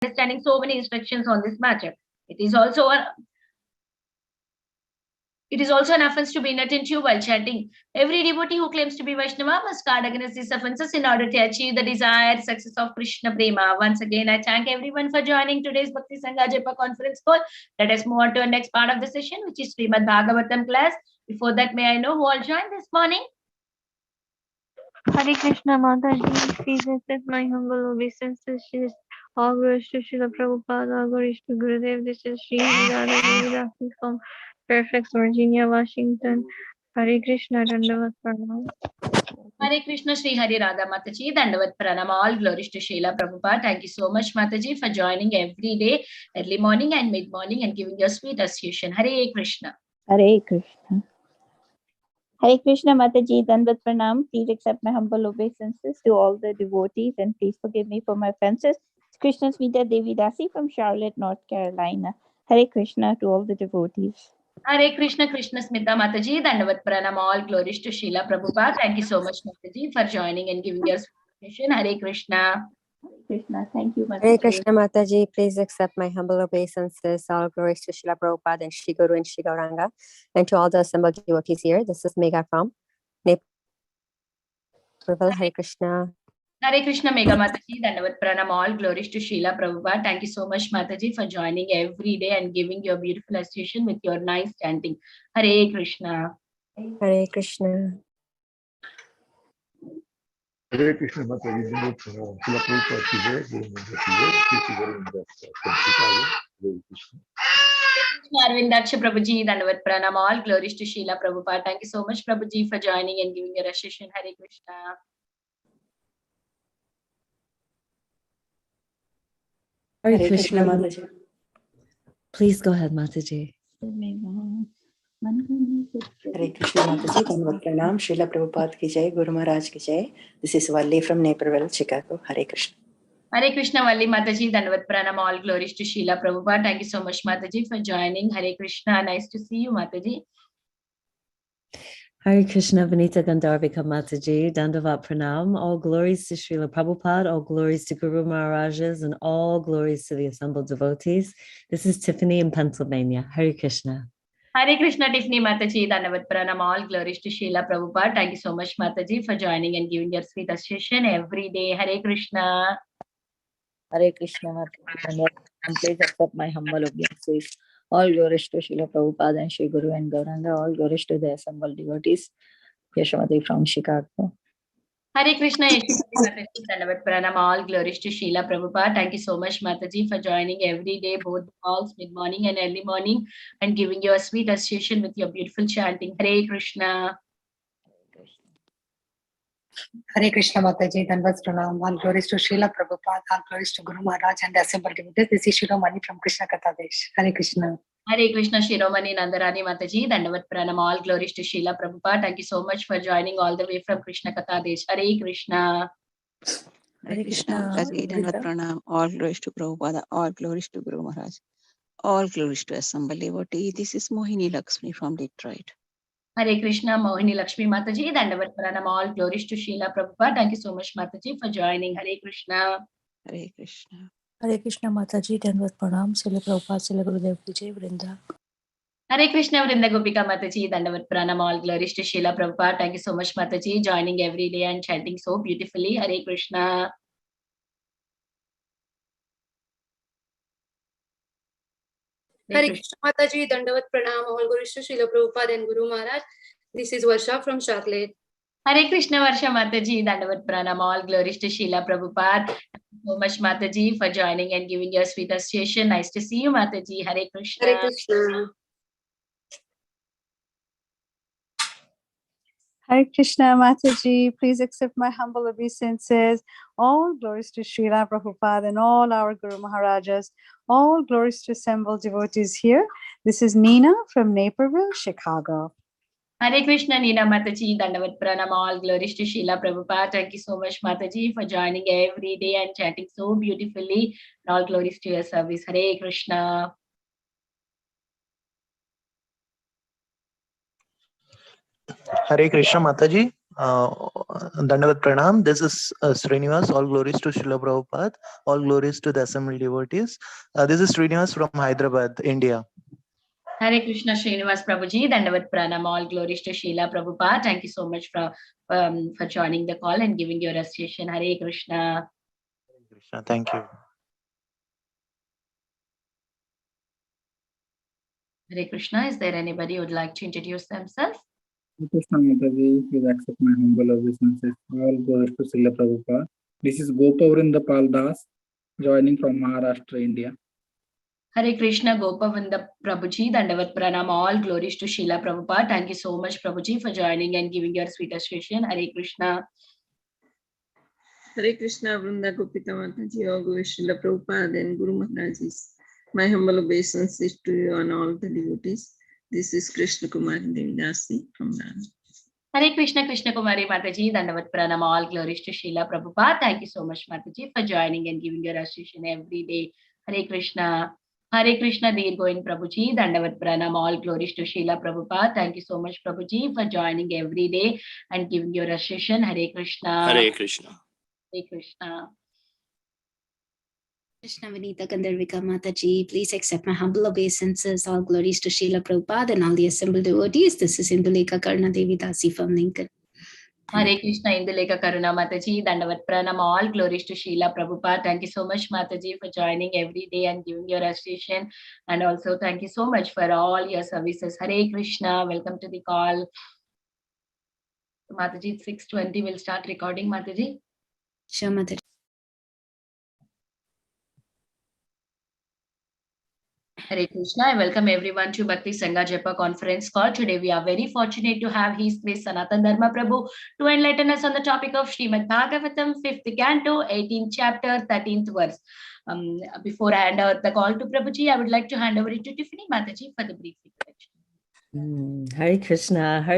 understanding so many instructions on this matter. It is also an offense to be inattentive while chanting. Every devotee who claims to be Vaishnava must guard against these offenses in order to achieve the desired success of Krishna Prema. Once again, I thank everyone for joining today's Bhakti Sangha Japa conference call. Let us move on to the next part of the session, which is Srimad Bhagavatam class. Before that, may I know who all joined this morning? Hare Krishna Mataji, please accept my humble obeisances. All glories to Srila Prabhupada, all glories to Gurudev. This is Sri Radha Devidasi from Fairfax, Virginia, Washington. Hare Krishna, Dandavat Pranam. Hare Krishna, Sri Hari Radha Mataji, Dandavat Pranam. All glories to Srila Prabhupada. Thank you so much, Mataji, for joining every day, early morning and mid morning, and giving your sweet association. Hare Krishna. Hare Krishna. Hare Krishna Mataji, Dandavat Pranam. Please accept my humble obeisances to all the devotees and please forgive me for my offenses. It's Krishna Smita Devi Dasi from Charlotte, North Carolina. Hare Krishna to all the devotees. Hare Krishna, Krishna Smita Mataji, Dandavat Pranam. All glories to Srila Prabhupada. Thank you so much, Mataji, for joining and giving your suggestion. Hare Krishna. Krishna, thank you, Mataji. Hare Krishna Mataji, please accept my humble obeisances. All glories to Srila Prabhupada and Shri Guru and Shri Gauranga, and to all the assembled devotees here. This is Megha from Naperville. Hare Krishna. Hare Krishna, Mega Mataji, Dandavat Pranam. All glories to Srila Prabhupada. Thank you so much, Mataji, for joining every day and giving your beautiful association with your nice chanting. Hare Krishna. Hare Krishna. Hare Krishna Mataji, Srila Prabhupada ki jai, Guru Mandir ki jai, Krishna Govinda from Chicago. Hare Krishna. Arvindaksha Prabhuji, Dandavat Pranam. All glories to Srila Prabhupada. Thank you so much, Prabhuji, for joining and giving your association. Hare Krishna. Hare Krishna Mataji. Please go ahead, Mataji. Hare Krishna Mataji, Dandavat Pranam, Srila Prabhupada ki jai, Guru Maharaj ki jai. This is Valli from Naperville, Chicago. Hare Krishna. Hare Krishna, Valli Mataji, Dandavat Pranam. All glories to Srila Prabhupada. Thank you so much, Mataji, for joining. Hare Krishna. Nice to see you, Mataji. Hare Krishna, Vanita Gandharvika Mataji, Dandavat Pranam. All glories to Srila Prabhupada, all glories to Guru Maharajas, and all glories to the assembled devotees. This is Tiffany in Pennsylvania. Hare Krishna. Hare Krishna, Tiffany Mataji, Dandavat Pranam. All glories to Srila Prabhupada. Thank you so much, Mataji, for joining and giving your sweet association every day. Hare Krishna. Hare Krishna Mataji, please accept my humble obeisances. All glories to Srila Prabhupada and Shri Guru and Gauranga. All glories to the assembled devotees. Yashamati from Chicago. Hare Krishna, Yashamati Mataji, Dandavat Pranam. All glories to Srila Prabhupada. Thank you so much, Mataji, for joining every day, both calls, mid-morning and early morning, and giving your sweet association with your beautiful chanting. Hare Krishna. Hare Krishna Mataji, Dandavat Pranam. All glories to Srila Prabhupada, all glories to Guru Maharaj and the assembled devotees. This is Shiromani from Krishna Katha Desh. Hare Krishna. Hare Krishna, Shiromani Nandarani Mataji, Dandavat Pranam. All glories to Srila Prabhupada. Thank you so much for joining all the way from Krishna Katha Desh. Hare Krishna. Hare Krishna, Dandavat Pranam. All glories to Prabhupada, all glories to Guru Maharaj, all glories to assembled devotee. This is Mohini Lakshmi from Detroit. Hare Krishna, Mohini Lakshmi Mataji, Dandavat Pranam. All glories to Srila Prabhupada. Thank you so much, Mataji, for joining. Hare Krishna. Hare Krishna. Hare Krishna Mataji, Dandavat Pranam, Srila Prabhupada, Srila Gurudev ki jai, Vrinda. Hare Krishna, Vrinda Gopika Mataji, Dandavat Pranam. All glories to Srila Prabhupada. Thank you so much, Mataji, joining every day and chanting so beautifully. Hare Krishna. Hare Krishna Mataji, Dandavat Pranam. All glories to Srila Prabhupada and Guru Maharaj. This is Varsha from Charlotte. Hare Krishna, Varsha Mataji, Dandavat Pranam. All glories to Srila Prabhupada. Thank you so much, Mataji, for joining and giving your sweet association. Nice to see you, Mataji. Hare Krishna. Hare Krishna. Hare Krishna Mataji, please accept my humble obeisances. All glories to Srila Prabhupada and all our Guru Maharajas. All glories to assembled devotees here. This is Nina from Naperville, Chicago. Hare Krishna, Nina Mataji, Dandavat Pranam. All glories to Srila Prabhupada. Thank you so much, Mataji, for joining every day and chatting so beautifully. And all glories to your service. Hare Krishna. Hare Krishna Mataji, Dandavat Pranam. This is Srinivas. All glories to Srila Prabhupada. All glories to the assembled devotees. This is Srinivas from Hyderabad, India. Hare Krishna Srinivas Prabhuji, Dandavat Pranam, all glories to Srila Prabhupada. Thank you so much for joining the call and giving your recitation. Hare Krishna. Hare Krishna. Thank you. Hare Krishna. Is there anybody who would like to introduce themselves? Krishna Mataji, please accept my humble obeisances. All glories to Srila Prabhupada. This is Gopavrinda Paldas, joining from Maharashtra, India. Hare Krishna Gopavrinda Prabhuji, Dandavat Pranam, all glories to Srila Prabhupada. Thank you so much Prabhuji for joining and giving your sweet association. Hare Krishna. Hare Krishna Vrinda Gopita Mataji, all glories to Srila Prabhupada and Guru Maharajis. My humble obeisances to you and all the devotees. This is Krishna Kumari Devidasi from Nana. Hare Krishna Krishna Kumari Mataji, Dandavat Pranam, all glories to Srila Prabhupada. Thank you so much Mataji for joining and giving your association every day. Hare Krishna. Hare Krishna Dear Goin Prabhuji, Dandavat Pranam, all glories to Srila Prabhupada. Thank you so much Prabhuji for joining every day and giving your association. Hare Krishna. Hare Krishna. Hare Krishna. Krishna Vinita Gandharvika Mataji, please accept my humble obeisances. All glories to Srila Prabhupada and all the assembled devotees. This is Induleka Karna Devi Dasi from Lincoln. Hare Krishna Induleka Karuna Mataji, Dandavat Pranam, all glories to Srila Prabhupada. Thank you so much Mataji for joining every day and giving your association. And also thank you so much for all your services. Hare Krishna, welcome to the call. Mataji, 6:20, we'll start recording Mataji. Sure Mataji. Hare Krishna, I welcome everyone to Bhakti Sangha Japa conference call. Today we are very fortunate to have His Grace Sanatana Dharma Prabhu to enlighten us on the topic of Srimad Bhagavatam 5th canto, 18th chapter, 13th verse. Before I hand over the call to Prabhuji, I would like to hand over it to Tiffany Mataji for the brief introduction. Hare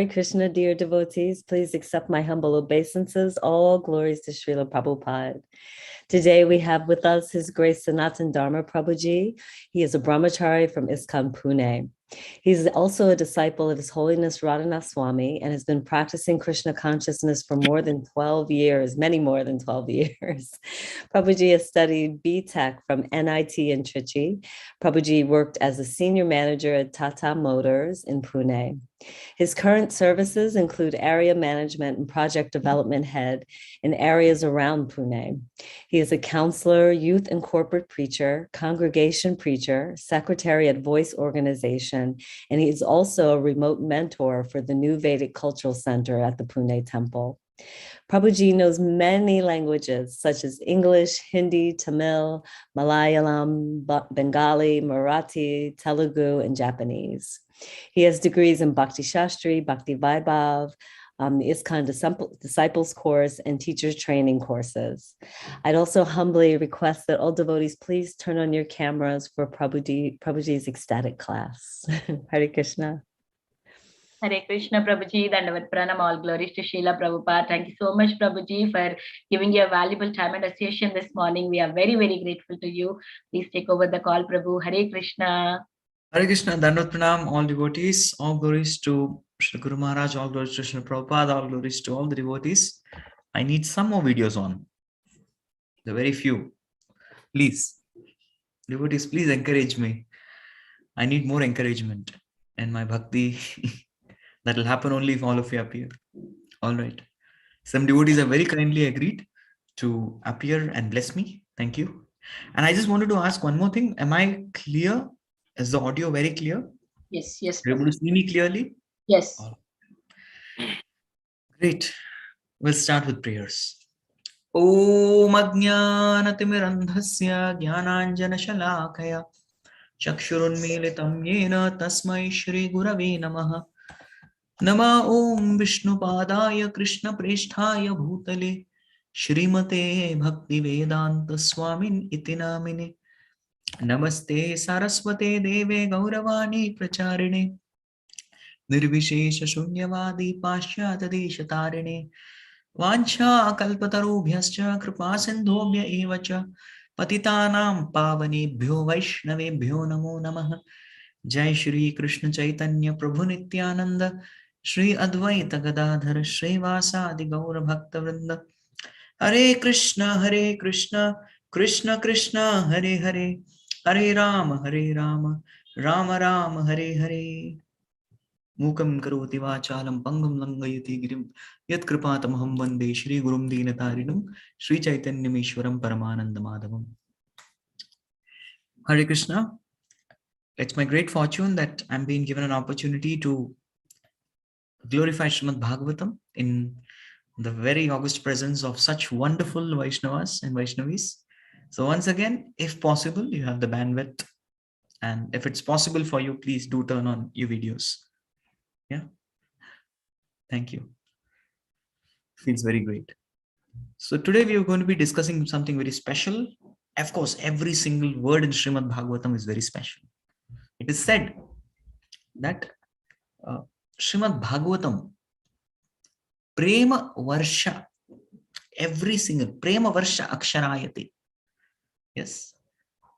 Krishna, dear devotees. Please accept my humble obeisances. All glories to Srila Prabhupada. Today we have with us His Grace Sanatana Dharma Prabhuji. He is a brahmachari from ISKCON Pune. He's also a disciple of His Holiness Radhanath Swami and has been practicing Krishna consciousness for more than 12 years, many more than 12 years. Prabhuji has studied B.Tech from NIT in Trichy. Prabhuji worked as a senior manager at Tata Motors in Pune. His current services include area management and project development head in areas around Pune. He is a counselor, youth and corporate preacher, congregation preacher, secretary at Voice Organization, and he is also a remote mentor for the New Vedic Cultural Center at the Pune Temple. Prabhuji knows many languages such as English, Hindi, Tamil, Malayalam, Bengali, Marathi, Telugu, and Japanese. He has degrees in Bhakti Shastri, Bhakti Vaibhav, ISKCON Disciples Course, and Teachers Training courses. I'd also humbly request that all devotees please turn on your cameras for Prabhuji's ecstatic class. Hare Krishna. Hare Krishna Prabhuji, Dandavat Pranam, all glories to Srila Prabhupada. Thank you so much Prabhuji for giving your valuable time and association this morning. We are very, very grateful to you. Please take over the call Prabhu. Hare Krishna. Hare Krishna, Dandavat Pranam, all devotees, all glories to Shri Guru Maharaj, all glories to Shri Prabhupada, all glories to all the devotees. I need some more videos on. There are very few. Please, devotees, please encourage me. I need more encouragement and my bhakti. That will happen only if all of you appear. All right. Some devotees have very kindly agreed to appear and bless me. Thank you. And I just wanted to ask one more thing. Am I clear? Is the audio very clear? Yes, yes. Are you able to see me clearly? Yes. Great. We'll start with prayers. Om Ajnanatimirandhasya Jnananjana Shalakaya Chakshurunmilitam Yena Tasmai Shri Gurave Namaha Nama Om Vishnupadaya Krishna Presthaya Bhutale Shrimate Bhakti Vedanta Swamin Iti Namine Namaste Saraswate Deve Gauravani Pracharine Nirvishesha Shunyavadi Pashyata Deshatarine Vancha Kalpatarubhyascha Kripa Sindhobhya Evacha Patitanam Pavanebhyo Vaishnavebhyo Namo Namaha Jai Shri Krishna Chaitanya Prabhu Nityananda Shri Advaita Gadadhara Shrivasadi Gaura Bhakta Vrinda. Hare Krishna, Krishna Krishna, Hare Hare, Hare Rama, Rama Rama, Hare Hare. Mukam karoti vachalam pangam langayati girim yat kripatamaham vande Shri Gurum Dinatarinam Shri Chaitanyamishwaram Paramananda Madhavam. Hare Krishna. It's my great fortune that I'm being given an opportunity to glorify Srimad Bhagavatam in the very august presence of such wonderful Vaishnavas and Vaishnavis. So once again, if possible, you have the bandwidth, and if it's possible for you, please do turn on your videos. Yeah. Thank you. Feels very great. So today we are going to be discussing something very special. Of course, every single word in Srimad Bhagavatam is very special. It is said that Srimad Bhagavatam, Prema Varsha, every single Prema Varsha Aksharayate. Yes.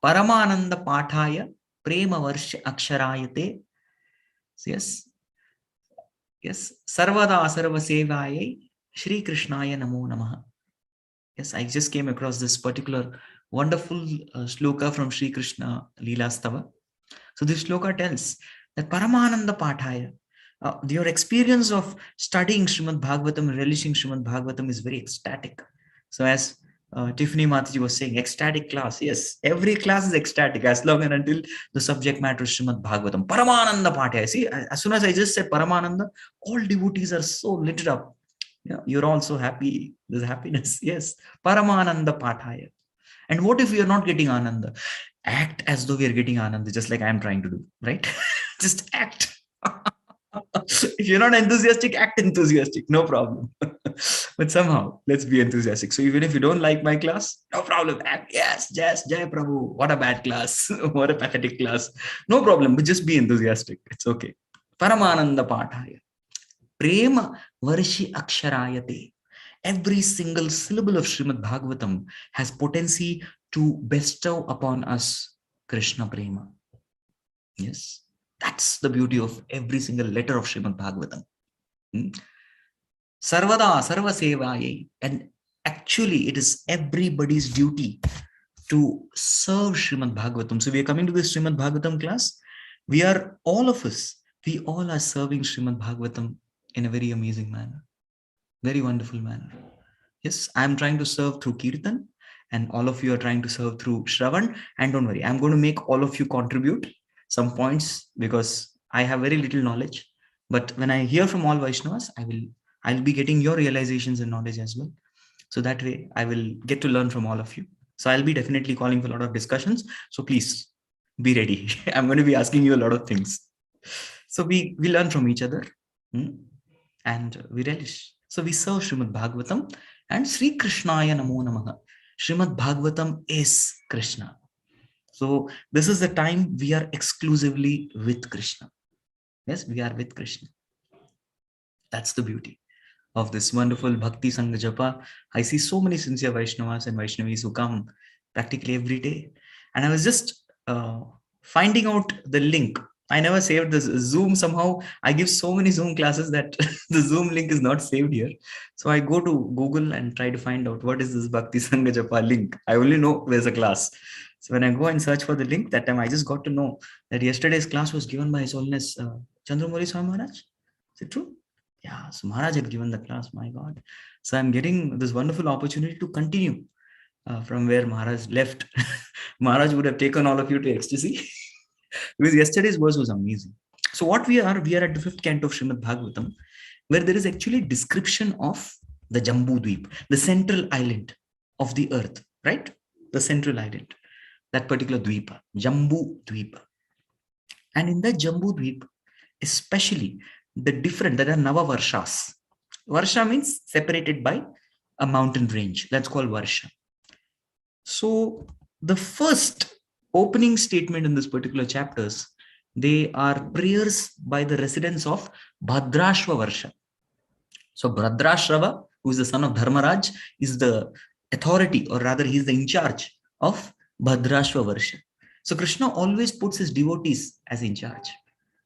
Paramananda Pathaya, Prema Varsha Aksharayate. Yes. Yes. Sarvada Sarva Sevayai, Shri Krishnaya Namo Namaha. Yes, I just came across this particular wonderful shloka from Shri Krishna Leela Stava. So this shloka tells that Paramananda Pathaya, your experience of studying Srimad Bhagavatam, relishing Srimad Bhagavatam is very ecstatic. So as Tiffany Mataji was saying, ecstatic class. Yes, every class is ecstatic as long and until the subject matter is Srimad Bhagavatam. Paramananda Pathaya. See, as soon as I just said Paramananda, all devotees are so lit up. Yeah, you're all so happy. There's happiness. Yes, Paramananda Pathaya. And what if we are not getting Ananda? Act as though we are getting Ananda, just like I'm trying to do, right? Just act. If you're not enthusiastic, act enthusiastic, no problem. But somehow, let's be enthusiastic. So even if you don't like my class, no problem. Act, yes, Jai Prabhu. What a bad class. What a pathetic class. No problem, but just be enthusiastic. It's okay. Paramananda Pathaya. Prema Varshi Aksharayate. Every single syllable of Srimad Bhagavatam has potency to bestow upon us Krishna Prema. Yes, that's the beauty of every single letter of Srimad Bhagavatam. Sarvada, Sarva Sevaye. And actually, it is everybody's duty to serve Srimad Bhagavatam. So we are coming to this Srimad Bhagavatam class. We are, all of us, we all are serving Srimad Bhagavatam in a very amazing manner. Very wonderful manner. Yes, I'm trying to serve through Kirtan, and all of you are trying to serve through Shravan. And don't worry, I'm going to make all of you contribute some points because I have very little knowledge. But when I hear from all Vaishnavas, I'll be getting your realizations and knowledge as well. So that way I will get to learn from all of you. So I'll be definitely calling for a lot of discussions. So please be ready. I'm going to be asking you a lot of things. So we learn from each other and we relish. So we serve Srimad Bhagavatam and Sri Krishnaya Namo Namaha. Srimad Bhagavatam is Krishna. So this is the time we are exclusively with Krishna. Yes, we are with Krishna. That's the beauty of this wonderful Bhakti Sangha Japa. I see so many sincere Vaishnavas and Vaishnavis who come practically every day. And I was just finding out the link. I never saved this Zoom. Somehow I give so many Zoom classes that the Zoom link is not saved here. So I go to Google and try to find out what is this Bhakti Sangha Japa link. I only know there's a class. So when I go and search for the link, that time I just got to know that yesterday's class was given by His Holiness Chandramoli Swami Maharaj. Is it true? Yeah, so Maharaj had given the class, my God. So I'm getting this wonderful opportunity to continue from where Maharaj left. Maharaj would have taken all of you to ecstasy. Because yesterday's verse was amazing. So what we are at the 5th canto of Srimad Bhagavatam, where there is actually description of the Jambu Dweep, the central island of the earth, right? The central island, that particular Dweepa, Jambu Dweepa. And in that Jambu Dweep, especially the different, there are Nava Varshas. Varsha means separated by a mountain range. That's called Varsha. So the first opening statement in this particular chapters, they are prayers by the residents of Bhadrashva Varsha. So Bhadrashva, who is the son of Dharmaraj, is the authority, or rather he is the in charge of Bhadrashva Varsha. So Krishna always puts his devotees as in charge,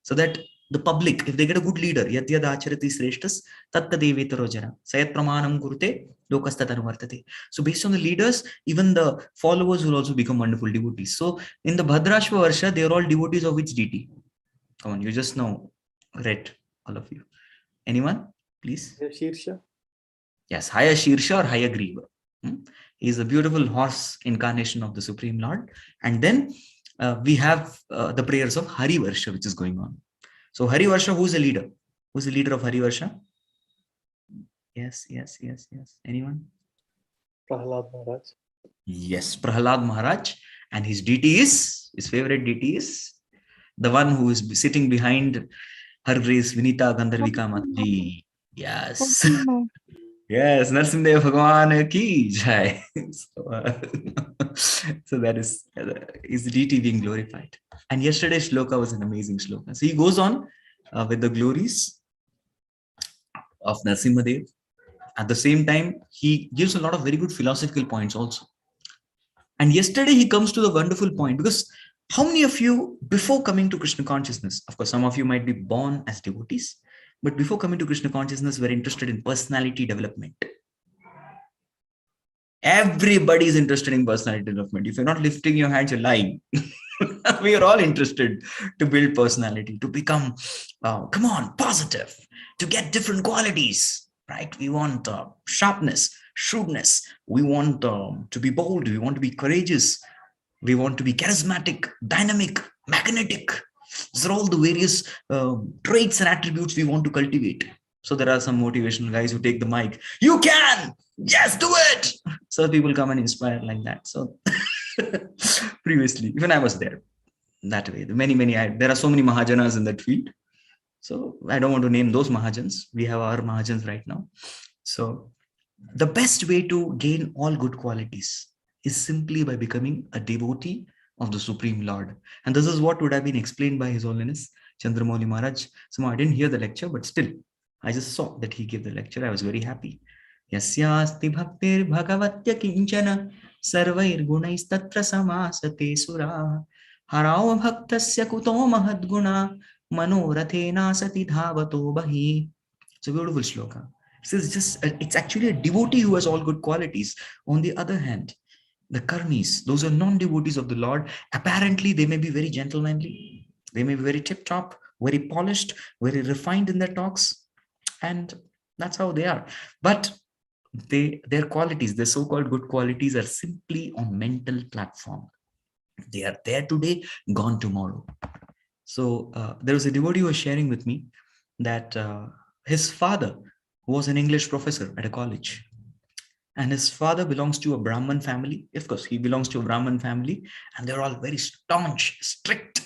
so that the public, if they get a good leader, yad yad acharati sreshtas tatta devetaro jana sayat pramanam kurute lokastatanu. So based on the leaders, even the followers will also become wonderful devotees. So in the Bhadrashva Varsha, they are all devotees of which deity? Come on, you just know, read, all of you. Anyone, please? Shirsha. Yes, Haya Shirsha or Haya Griva. He is a beautiful horse incarnation of the Supreme Lord. And then we have the prayers of Hari Varsha, which is going on. So Hari Varsha, who's the leader? Who's the leader of Hari Varsha? Yes. Anyone? Prahlad Maharaj. Yes, Prahlad Maharaj. And his deity is, his favorite deity is the one who is sitting behind Her Grace Vinita Gandharvika Mataji. Yes. Yes, Narsimdev Bhagavan ki jai. So that is the deity being glorified. And yesterday's shloka was an amazing shloka. So he goes on with the glories of Narsimhadev. At the same time, he gives a lot of very good philosophical points also. And yesterday he comes to the wonderful point, because how many of you, before coming to Krishna consciousness, of course, some of you might be born as devotees, but before coming to Krishna consciousness, were interested in personality development. Everybody is interested in personality development. If you're not lifting your hands, you're lying. We are all interested to build personality, to become, come on, positive, to get different qualities, right? We want sharpness, shrewdness. We want to be bold. We want to be courageous. We want to be charismatic, dynamic, magnetic. These are all the various traits and attributes we want to cultivate. So there are some motivational guys who take the mic. You can! Yes, do it! So people come and inspire like that. So previously, even I was there that way. There are so many Mahajanas in that field. So I don't want to name those Mahajans. We have our Mahajans right now. So the best way to gain all good qualities is simply by becoming a devotee of the Supreme Lord. And this is what would have been explained by His Holiness Chandramouli Maharaj. So I didn't hear the lecture, but still, I just saw that he gave the lecture. I was very happy. Yasyasti bhaktir bhagavatya kinchana sarvair gunaistatra samasate sura harao bhaktasya kuto mahadguna manorathena sati dhavato bahi. It's a beautiful shloka. It's actually a devotee who has all good qualities. On the other hand, the karmis, those are non-devotees of the Lord, apparently they may be very gentlemanly, they may be very tip-top, very polished, very refined in their talks, and that's how they are. But their qualities, their so-called good qualities, are simply on mental platform. They are there today, gone tomorrow. So there was a devotee who was sharing with me that his father was an English professor at a college. And his father belongs to a Brahmin family. Of course, he belongs to a Brahmin family. And they're all very staunch, strict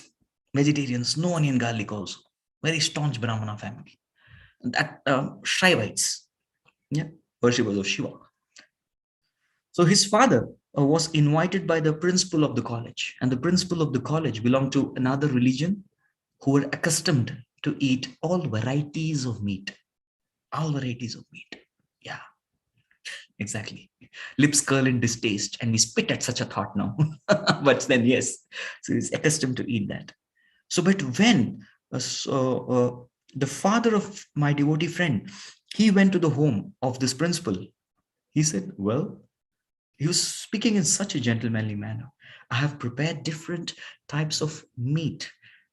vegetarians, no onion garlic also. Very staunch Brahmana family. That Shaivites, worshippers of Shiva. So his father was invited by the principal of the college. And the principal of the college belonged to another religion who were accustomed to eat all varieties of meat. All varieties of meat. Yeah. Exactly. Lips curl in distaste, and we spit at such a thought now. But then, yes, so he's accustomed to eat that. So, but when the father of my devotee friend, he went to the home of this principal, he said, well, he was speaking in such a gentlemanly manner. I have prepared different types of meat,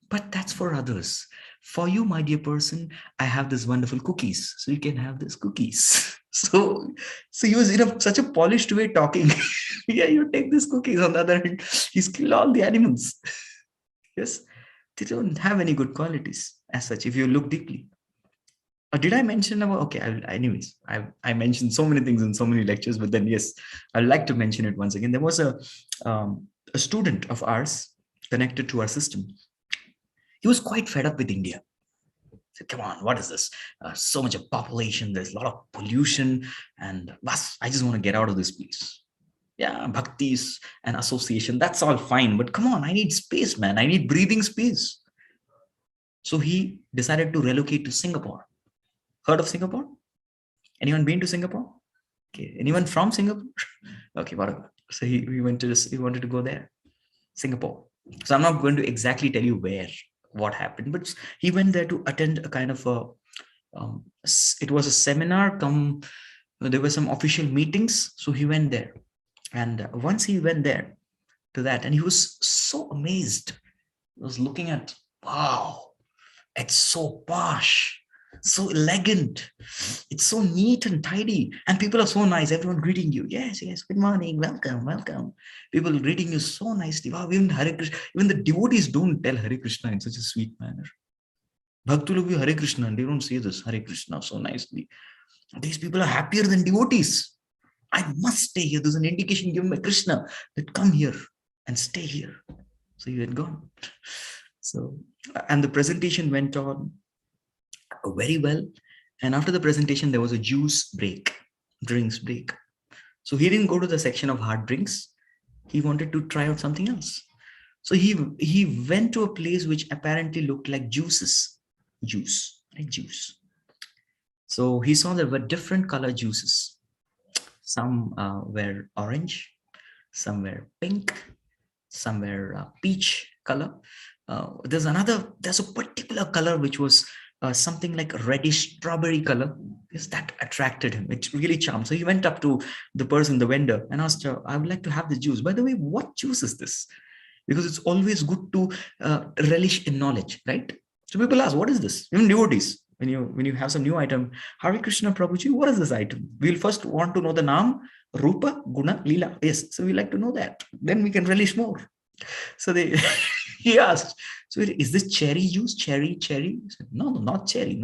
but that's for others. For you, my dear person, I have this wonderful cookies. So you can have these cookies. So he was in such a polished way talking. Yeah, you take these cookies. On the other hand, he's killed all the animals. Yes, they don't have any good qualities as such, if you look deeply. Or did I mention about, okay, anyways, I mentioned so many things in so many lectures, but then yes, I'd like to mention it once again. There was a student of ours connected to our system. He was quite fed up with India. He said, come on, what is this? So much of population, there's a lot of pollution, and I just want to get out of this place. Yeah, bhaktis and association, that's all fine, but come on, I need space, man. I need breathing space. So he decided to relocate to Singapore. Heard of Singapore? Anyone been to Singapore? Okay, anyone from Singapore? Okay, whatever. So he wanted to go there, Singapore. So I'm not going to exactly tell you where, what happened, but he went there to attend a kind of it was a seminar come, there were some official meetings, so he went there. And once he went there to that, and he was so amazed. He was looking at, wow, it's so posh, so elegant, it's so neat and tidy, and people are so nice, everyone greeting you, yes, good morning, welcome. People greeting you so nicely. Wow, even Hare Krishna, even the devotees don't tell Hare Krishna in such a sweet manner. Bhaktulu bhi Hare Krishna, and they don't say this Hare Krishna so nicely. These people are happier than devotees. I must stay here. There's an indication given by Krishna that come here and stay here. So you had gone. So, and the presentation went on very well. And after the presentation, there was a juice break, drinks break. So he didn't go to the section of hard drinks. He wanted to try out something else. So he went to a place which apparently looked like juice. So he saw there were different color juices. Some were orange, some were pink, some were peach color. There's a particular color which was something like reddish strawberry color. Because that attracted him. It really charmed. So he went up to the person, the vendor, and asked her, I would like to have the juice. By the way, what juice is this? Because it's always good to relish in knowledge, right? So people ask, what is this? Even devotees, when you have some new item, Hare Krishna Prabhuji, what is this item? We'll first want to know the Naam, Rupa, Guna, Leela. Yes, so we like to know that. Then we can relish more. So he asked, so is this cherry juice? Cherry? He said, no, not cherry.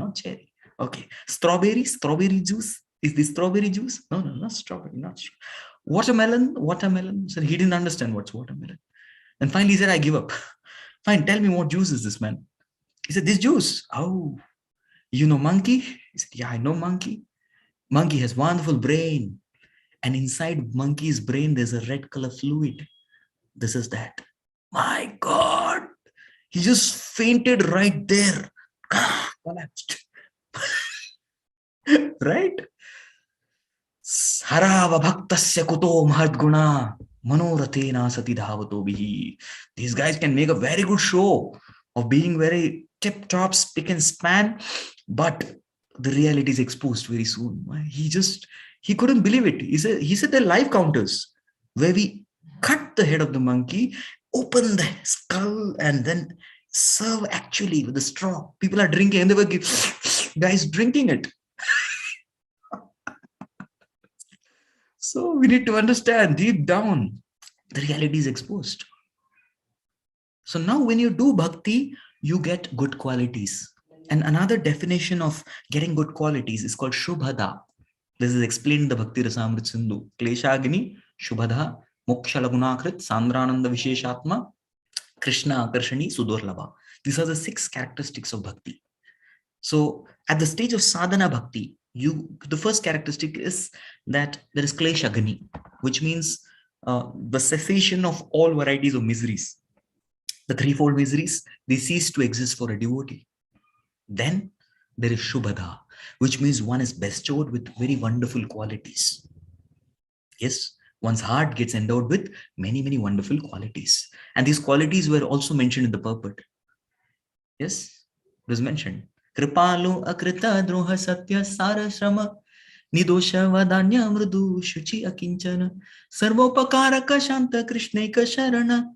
Okay. Strawberry juice? Is this strawberry juice? No, not strawberry, not sure. Watermelon. So he didn't understand what's watermelon. And finally he said, I give up. Fine, tell me what juice is this, man? He said, this juice. Oh, you know monkey? He said, yeah, I know monkey. Monkey has wonderful brain. And inside monkey's brain, there's a red color fluid. This is that. My God. He just fainted right there. Collapsed. Right? Harava bhaktasya kuto mahadguna manoratena sati dhavato bihi. These guys can make a very good show of being very tip-top, spick and span, but the reality is exposed very soon. He couldn't believe it. He said they're live counters where we cut the head of the monkey, open the skull, and then serve actually with the straw. People are drinking, and they were guys drinking it. So we need to understand deep down, the reality is exposed. So now when you do bhakti, you get good qualities. And another definition of getting good qualities is called Shubhada. This is explained in the Bhakti Rasamrit Sindhu. Kleshagini, Shubhada, Moksha Lagunakrit, Sandrananda Visheshatma, Krishna Akarshani, Sudurlabha. These are the 6 characteristics of bhakti. So at the stage of sadhana bhakti, the first characteristic is that there is Kleshagini, which means the cessation of all varieties of miseries. The threefold miseries, they cease to exist for a devotee. Then there is Shubhada, which means one is bestowed with very wonderful qualities. Yes, one's heart gets endowed with many, many wonderful qualities. And these qualities were also mentioned in the purport. Yes, it was mentioned. Kripalu akrita droha satya sara shrama nidosha vadanya mrudu shuchi akinchana sarvopakaraka shanta krishneka sharana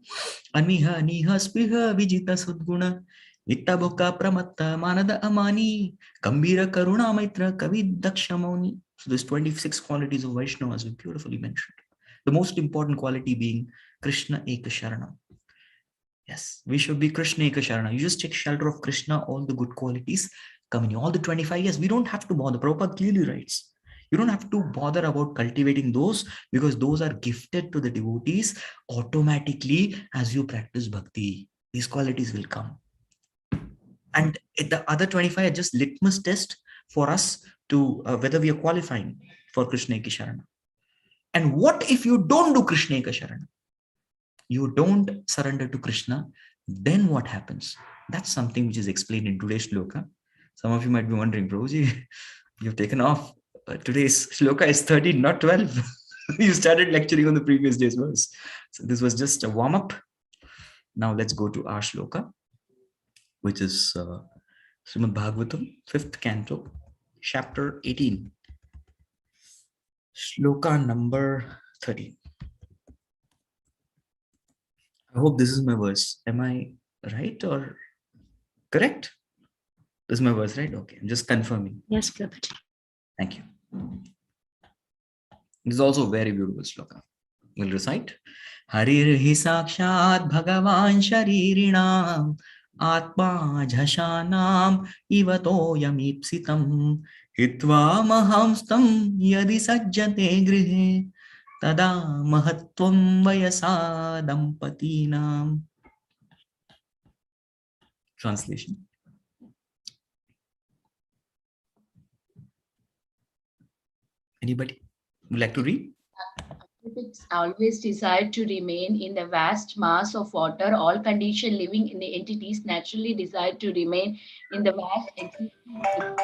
aniha niha spiha vijita sudguna Nittaboka pramatta manada amani kambira karuna maitra kavi dakshamoni. So there's 26 qualities of Vaishnavas we beautifully mentioned. The most important quality being Krishna Eka Sharana. Yes, we should be Krishna Eka Sharana. You just take shelter of Krishna, all the good qualities come in you. All the 25 years, we don't have to bother. Prabhupada clearly writes, you don't have to bother about cultivating those because those are gifted to the devotees automatically as you practice bhakti. These qualities will come. And the other 25 are just litmus test for us to whether we are qualifying for Krishna Eka Sharana. And what if you don't do Krishna Eka Sharana? You don't surrender to Krishna, then what happens? That's something which is explained in today's shloka. Some of you might be wondering, Prabhuji, you've taken off. Today's shloka is 13, not 12. You started lecturing on the previous day's verse. So this was just a warm-up. Now let's go to our shloka. which is Srimad Bhagavatam, 5th canto, chapter 18, shloka number 13. I hope this is my verse. Am I right or correct? This is my verse, right? Okay, I'm just confirming. Yes, Prabhuji. Thank you. This is also a very beautiful shloka. We'll recite. Harirhi sakshat bhagavan sharirinam atma jhashanam ivato yamipsitam hitva mahamstam yadi sajjate grihe tada mahatvam vayasa dampatinam. Translation. Anybody would like to read? It's always desired to remain in the vast mass of water. All conditioned living in the entities naturally desire to remain in the vast existence of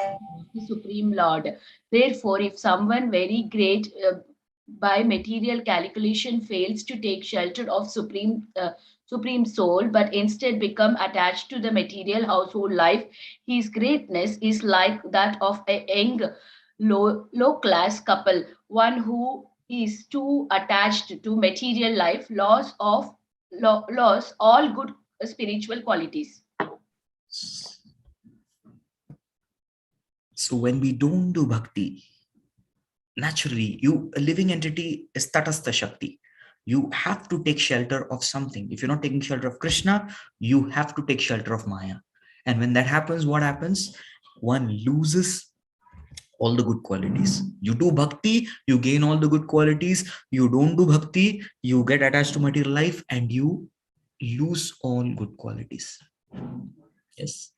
the Supreme Lord. Therefore, if someone very great by material calculation fails to take shelter of Supreme Soul, but instead become attached to the material household life, his greatness is like that of a young low-class couple, one who is too attached to material life, loss all good spiritual qualities. So when we don't do bhakti, naturally, a living entity is tatastha shakti. You have to take shelter of something. If you're not taking shelter of Krishna, you have to take shelter of Maya. And when that happens, what happens? One loses all the good qualities. You do bhakti, you gain all the good qualities. You don't do bhakti, you get attached to material life and you lose all good qualities. Yes.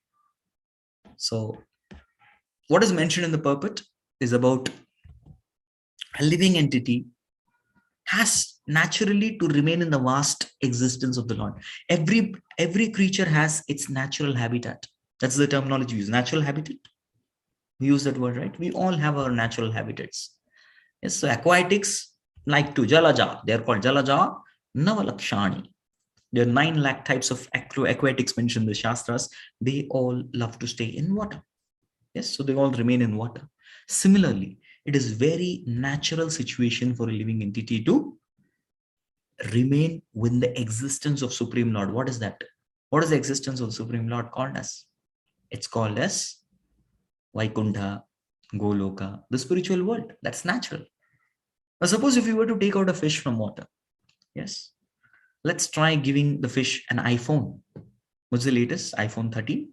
So what is mentioned in the purport is about a living entity has naturally to remain in the vast existence of the Lord. Every creature has its natural habitat. That's the terminology we use, natural habitat. We use that word, right? We all have our natural habitats. Yes, so aquatics like to Jalaja, they're called Jalaja Navalakshani. There are 9 lakh types of aquatics mentioned in the Shastras. They all love to stay in water. Yes, so they all remain in water. Similarly, it is very natural situation for a living entity to remain within the existence of Supreme Lord. What is that? What is the existence of the Supreme Lord called as? It's called as Vaikuntha, Goloka, the spiritual world. That's natural. Now, suppose if you were to take out a fish from water, yes, let's try giving the fish an iPhone. What's the latest? iPhone 13.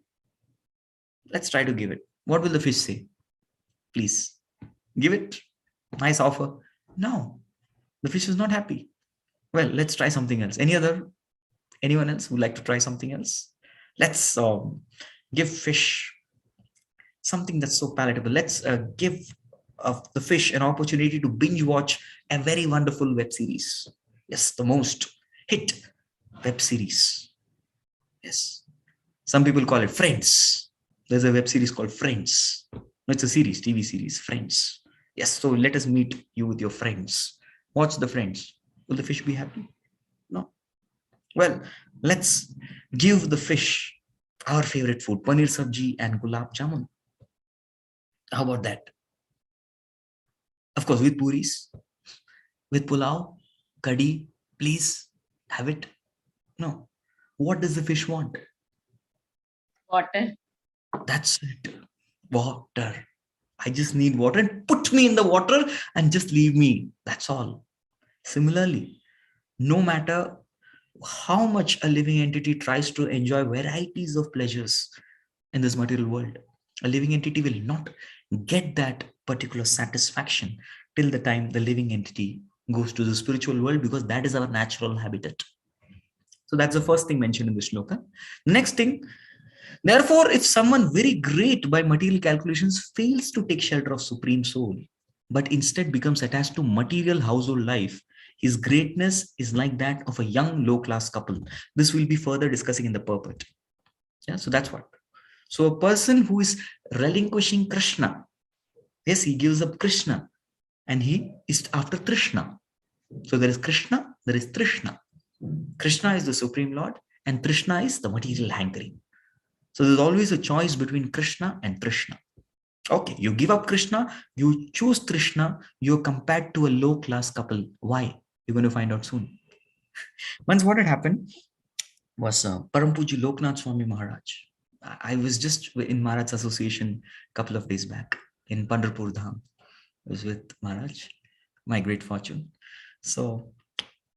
Let's try to give it. What will the fish say? Please give it. Nice offer. No, the fish is not happy. Well, let's try something else. Anyone else would like to try something else? Let's give fish something that's so palatable. Let's give the fish an opportunity to binge watch a very wonderful web series. Yes, the most hit web series. Yes, some people call it Friends. There's a web series called Friends. No, it's a series, TV series, Friends. Yes, so let us meet you with your friends. Watch the Friends. Will the fish be happy? No. Well, let's give the fish our favorite food, paneer sabji and gulab jamun. How about that? Of course, with puris, with pulao, kadhi, please have it. No. What does the fish want? Water. That's it. Water. I just need water and put me in the water and just leave me. That's all. Similarly, no matter how much a living entity tries to enjoy varieties of pleasures in this material world, a living entity will not get that particular satisfaction till the time the living entity goes to the spiritual world, because that is our natural habitat. So that's the first thing mentioned in the shloka. Next thing, therefore, if someone very great by material calculations fails to take shelter of Supreme Soul, but instead becomes attached to material household life, his greatness is like that of a young low-class couple. This will be further discussing in the purport. Yeah, so that's what. So a person who is relinquishing Krishna, yes, he gives up Krishna and he is after Trishna. So there is Krishna, there is Trishna. Krishna is the Supreme Lord and Trishna is the material hankering. So there's always a choice between Krishna and Trishna. Okay, you give up Krishna, you choose Trishna, you're compared to a low-class couple. Why? You're going to find out soon. Once what had happened was Param Puji Loknath Swami Maharaj. I was just in Maharaj's association a couple of days back in Pandharpur Dham. I was with Maharaj, my great fortune. So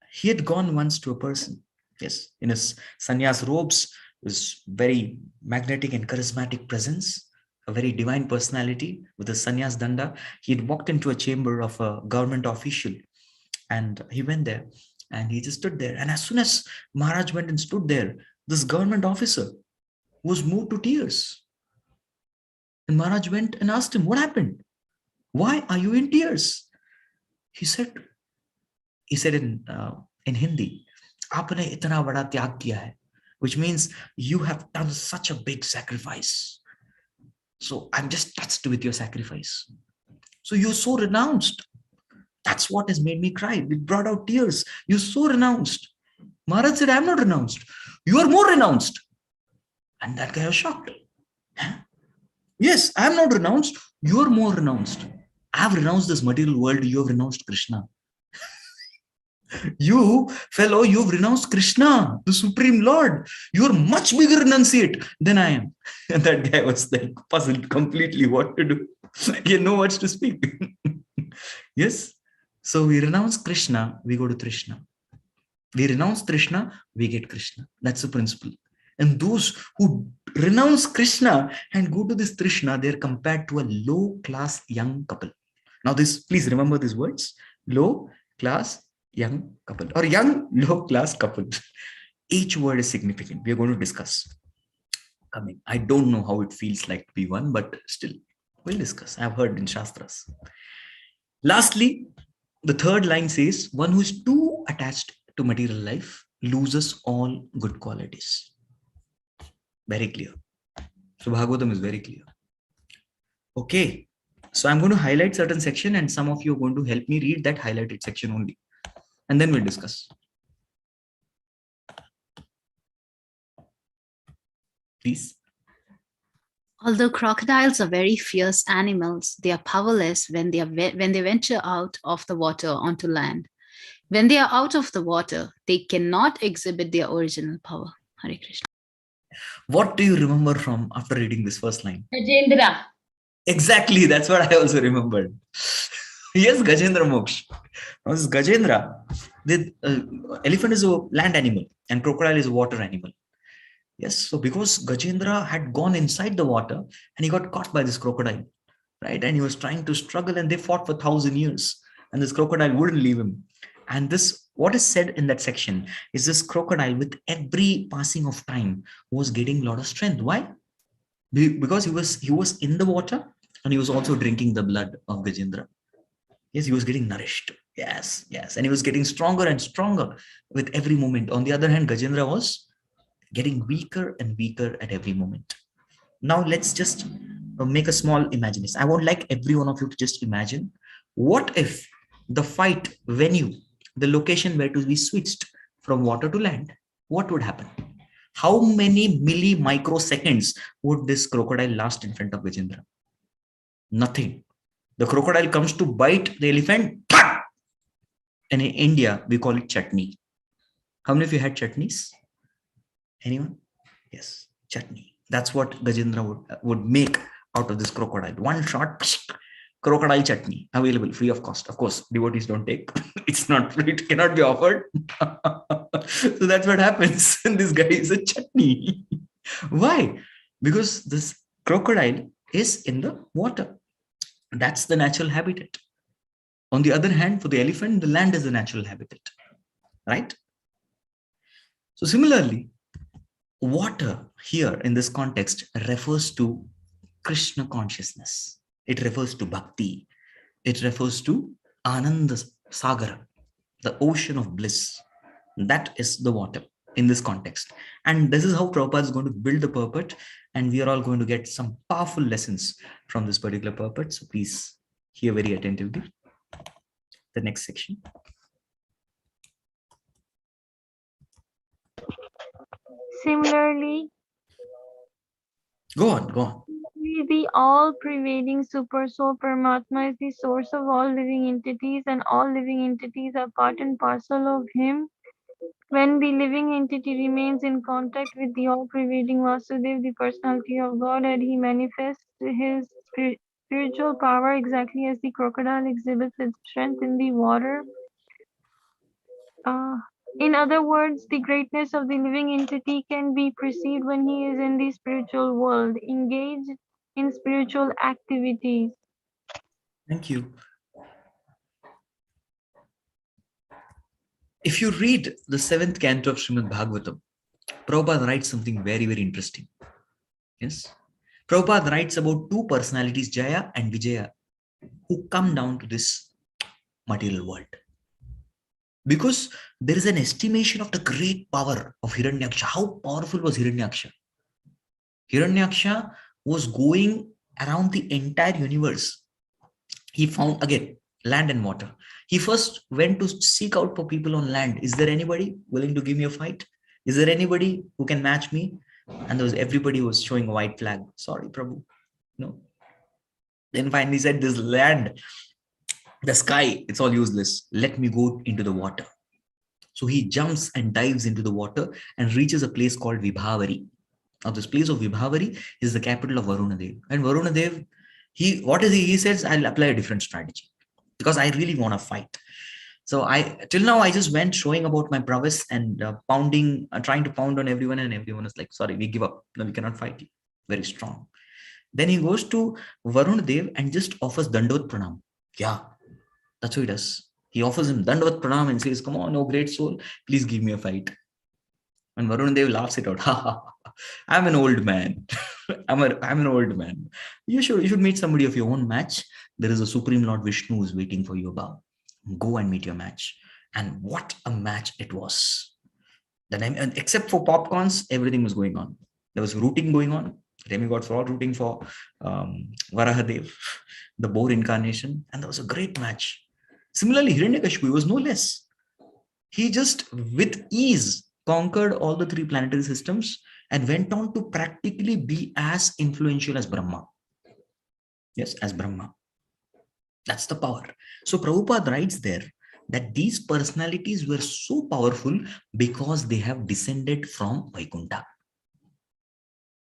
he had gone once to a person, yes, in his sannyas robes, was very magnetic and charismatic presence, a very divine personality with a sannyas danda. He had walked into a chamber of a government official, and he went there and he just stood there. And as soon as Maharaj went and stood there, this government officer was moved to tears. And Maharaj went and asked him, what happened? Why are you in tears? He said in Hindi, "Aapne itna bada tyag kiya hai," which means you have done such a big sacrifice. So I'm just touched with your sacrifice. So you're so renounced. That's what has made me cry. It brought out tears. You're so renounced. Maharaj said, I'm not renounced. You are more renounced. And that guy was shocked. Huh? Yes, I am not renounced. You are more renounced. I have renounced this material world. You have renounced Krishna. You, fellow, you've renounced Krishna, the Supreme Lord. You're much bigger renunciate than I am. And that guy was like puzzled completely what to do. He had no words to speak. Yes. So we renounce Krishna, we go to Trishna. We renounce Trishna, we get Krishna. That's the principle. And those who renounce Krishna and go to this Trishna, they're compared to a low-class young couple. Now this, please remember these words. Low-class young couple or young low-class couple. Each word is significant. We are going to discuss. Coming. I don't know how it feels like to be one, but still, we'll discuss. I've heard in Shastras. Lastly, the third line says, one who is too attached to material life loses all good qualities. Very clear. So Bhagavatam is very clear. Okay. So I'm going to highlight certain section and some of you are going to help me read that highlighted section only. And then we'll discuss. Please. Although crocodiles are very fierce animals, they are powerless when they venture out of the water onto land. When they are out of the water, they cannot exhibit their original power. Hare Krishna. What do you remember from after reading this first line? Gajendra. Exactly, that's what I also remembered. Yes, Gajendra Moksha. Now, this Gajendra, the elephant is a land animal and crocodile is a water animal. Yes, so because Gajendra had gone inside the water and he got caught by this crocodile, right? And he was trying to struggle and they fought for 1,000 years and this crocodile wouldn't leave him. And this, what is said in that section is this crocodile with every passing of time was getting a lot of strength. Why? Because he was in the water and he was also drinking the blood of Gajendra. Yes, he was getting nourished. Yes, yes. And he was getting stronger and stronger with every moment. On the other hand, Gajendra was getting weaker and weaker at every moment. Now let's just make a small imagination. I would like every one of you to just imagine, what if the fight venue, the location were to be switched from water to land? What would happen? How many microseconds would this crocodile last in front of Gajendra? Nothing. The crocodile comes to bite the elephant, and in India we call it chutney. How many of you had chutneys? Anyone? Yes, chutney. That's what Gajendra would make out of this crocodile. One shot, crocodile chutney available free of cost. Of course, devotees don't take. It's not free. It cannot be offered. So that's what happens. This guy is a chutney. Why? Because this crocodile is in the water. That's the natural habitat. On the other hand, for the elephant, the land is the natural habitat. Right? So similarly, water here in this context refers to Krishna consciousness. It refers to bhakti. It refers to Ananda Sagara, the ocean of bliss. That is the water in this context. And this is how Prabhupada is going to build the purport. And we are all going to get some powerful lessons from this particular purport. So please hear very attentively. The next section. Similarly, Go on, go on. The all-pervading Super Soul Paramatma is the source of all living entities, and all living entities are part and parcel of Him. When the living entity remains in contact with the all-pervading Vasudev, the personality of God, and he manifests his spiritual power exactly as the crocodile exhibits its strength in the water. In other words, the greatness of the living entity can be perceived when he is in the spiritual world, engaged in spiritual activities. Thank you. If you read the 7th canto of Srimad Bhagavatam, Prabhupada writes something very, very interesting. Yes. Prabhupada writes about two personalities, Jaya and Vijaya, who come down to this material world. Because there is an estimation of the great power of Hiranyaksha. How powerful was Hiranyaksha? Hiranyaksha was going around the entire universe. He found, again, land and water. He first went to seek out for people on land. Is there anybody willing to give me a fight? Is there anybody who can match me? And everybody was showing a white flag. Sorry, Prabhu. No. Then finally said, this land, the sky, it's all useless. Let me go into the water. So he jumps and dives into the water and reaches a place called Vibhavari. Now this place of Vibhavari is the capital of Varunadev. And Varunadev, he says, I'll apply a different strategy because I really want to fight. So till now I just went showing about my prowess and trying to pound on everyone, and everyone is like, sorry, we give up. No, we cannot fight you. Very strong. Then he goes to Varunadev and just offers Dandavat Pranam. Yeah, that's what he does. He offers him Dandavat Pranam and says, come on, oh great soul, please give me a fight. And Varunadev laughs it out. I'm an old man. I'm an old man. You should meet somebody of your own match. There is a Supreme Lord Vishnu who is waiting for you above. Go and meet your match. And what a match it was. Then, except for popcorns, everything was going on. There was rooting going on. Demigods were all rooting for Varahadev, the boar incarnation. And there was a great match. Similarly, Hiranyakashipu was no less. He just, with ease, conquered all the three planetary systems and went on to practically be as influential as Brahma. Yes, as Brahma. That's the power. So Prabhupada writes there that these personalities were so powerful because they have descended from Vaikuntha.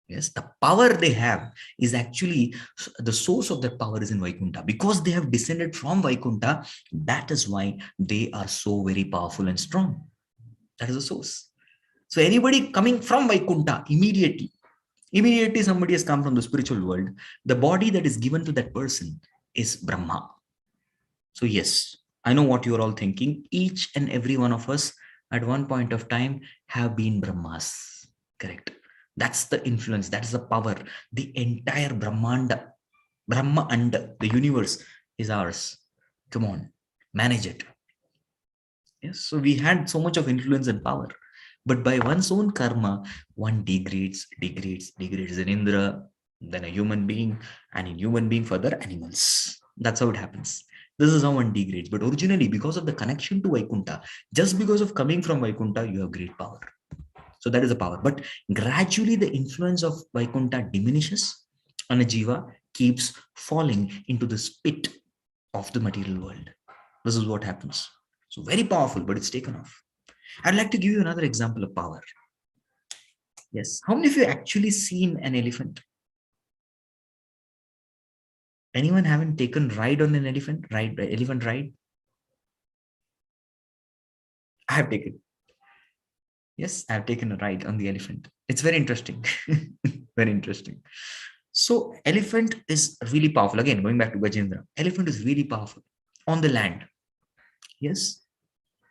Yes, the power they have is actually, the source of that power is in Vaikuntha. Because they have descended from Vaikuntha, that is why they are so very powerful and strong. That is the source. So anybody coming from Vaikuntha, immediately somebody has come from the spiritual world, the body that is given to that person is Brahma. So yes, I know what you're all thinking. Each and every one of us at one point of time have been Brahmas. Correct. That's the influence. That's the power. The entire Brahmanda, Brahma and the universe is ours. Come on, manage it. Yes. So we had so much of influence and power. But by one's own karma, one degrades an Indra, then a human being, and in human being further animals. That's how it happens. This is how one degrades. But originally, because of the connection to Vaikuntha, just because of coming from Vaikuntha, you have great power. So that is the power. But gradually the influence of Vaikuntha diminishes and a jiva keeps falling into the spit of the material world. This is what happens. So very powerful, but it's taken off. I'd like to give you another example of power. Yes. How many of you actually seen an elephant? Anyone haven't taken ride on an elephant ride? I have taken. Yes, I have taken a ride on the elephant. It's very interesting. Very interesting. So elephant is really powerful. Again, going back to Gajendra, elephant is really powerful on the land. Yes.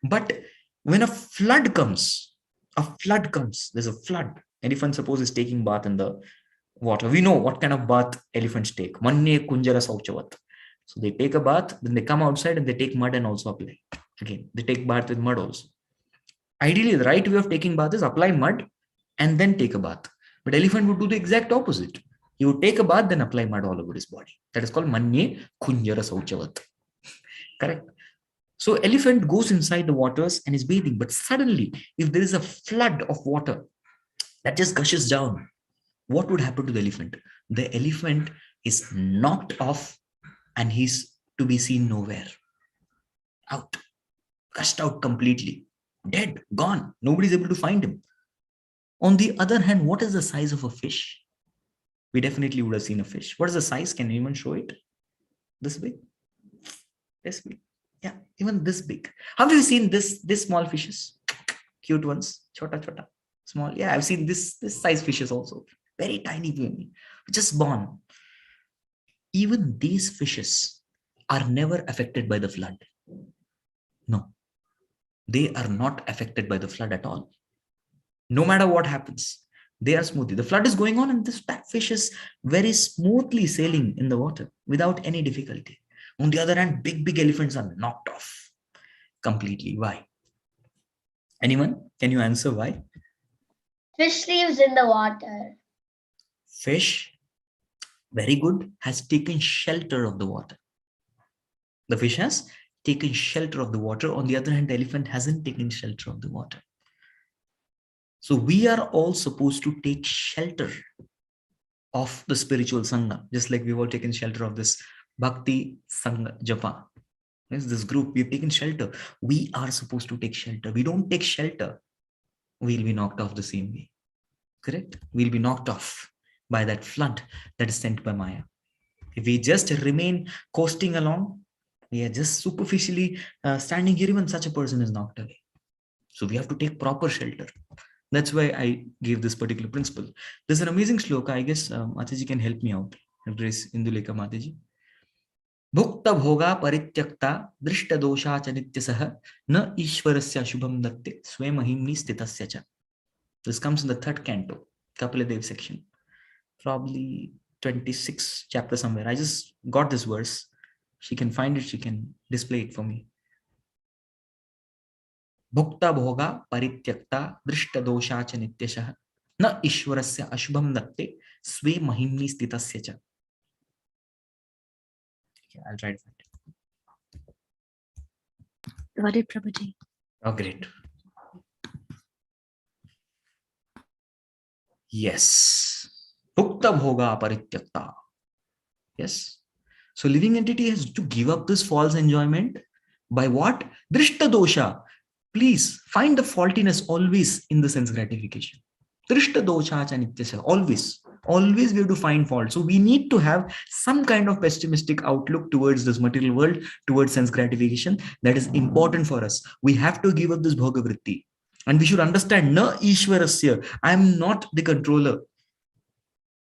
But when a flood comes, there's a flood. Elephant, suppose, is taking bath in the water. We know what kind of bath elephants take. Manne kunjara sauchavat. So they take a bath, then they come outside and they take mud and also apply. Again, they take bath with mud also. Ideally, the right way of taking bath is apply mud and then take a bath. But elephant would do the exact opposite. He would take a bath, then apply mud all over his body. That is called Manye Kunjara Sauchavat. Correct. So elephant goes inside the waters and is bathing. But suddenly, if there is a flood of water that just gushes down, what would happen to the elephant? The elephant is knocked off and he's to be seen nowhere. Out, crushed out completely, dead, gone. Nobody's able to find him. On the other hand, what is the size of a fish? We definitely would have seen a fish. What is the size? Can anyone show it? This big? This big? Yeah, even this big. Have you seen this small fishes? Cute ones, chota chota, small. Yeah, I've seen this size fishes also. Very tiny baby, just born. Even these fishes are never affected by the flood. No, they are not affected by the flood at all. No matter what happens, they are smoothly. The flood is going on and this fish is very smoothly sailing in the water without any difficulty. On the other hand, big elephants are knocked off completely. Why? Anyone? Can you answer why? Fish lives in the water. Fish, very good, has taken shelter of the water. The fish has taken shelter of the water. On the other hand, the elephant hasn't taken shelter of the water. So we are all supposed to take shelter of the spiritual Sangha, just like we've all taken shelter of this Bhakti Sangha Japa. Yes, this group, we've taken shelter. We are supposed to take shelter. We don't take shelter, we'll be knocked off the same way. Correct? We'll be knocked off by that flood that is sent by Maya. If we just remain coasting along, we are just superficially standing here, even such a person is knocked away. So we have to take proper shelter. That's why I gave this particular principle. There's an amazing shloka. I guess Mataji can help me out. Address Induleka Mataji. Bhukta bhoga parityakta drishta dosha cha nityasaha na ishwarasya shubham datte swemahimni stitasya cha. This comes in the 3rd canto, Kapila section. Probably 26 chapter somewhere. I just got this verse. She can find it. She can display it for me. Bhukta bhoga parityakta drishta dosha cha nityasha na ishwarasya ashubham datte swe mahimni stitasya cha. Okay, I'll try to find it. Got it, Prabhuji. Oh, great. Yes. Bhukta bhoga parityakta. Yes. So living entity has to give up this false enjoyment by what? Drishta dosha. Please find the faultiness always in the sense gratification. Drishta dosha cha nityasya. Always we have to find fault. So we need to have some kind of pessimistic outlook towards this material world, towards sense gratification. That is important for us. We have to give up this bhoga vritti. And we should understand, na ishwarasya. I am not the controller.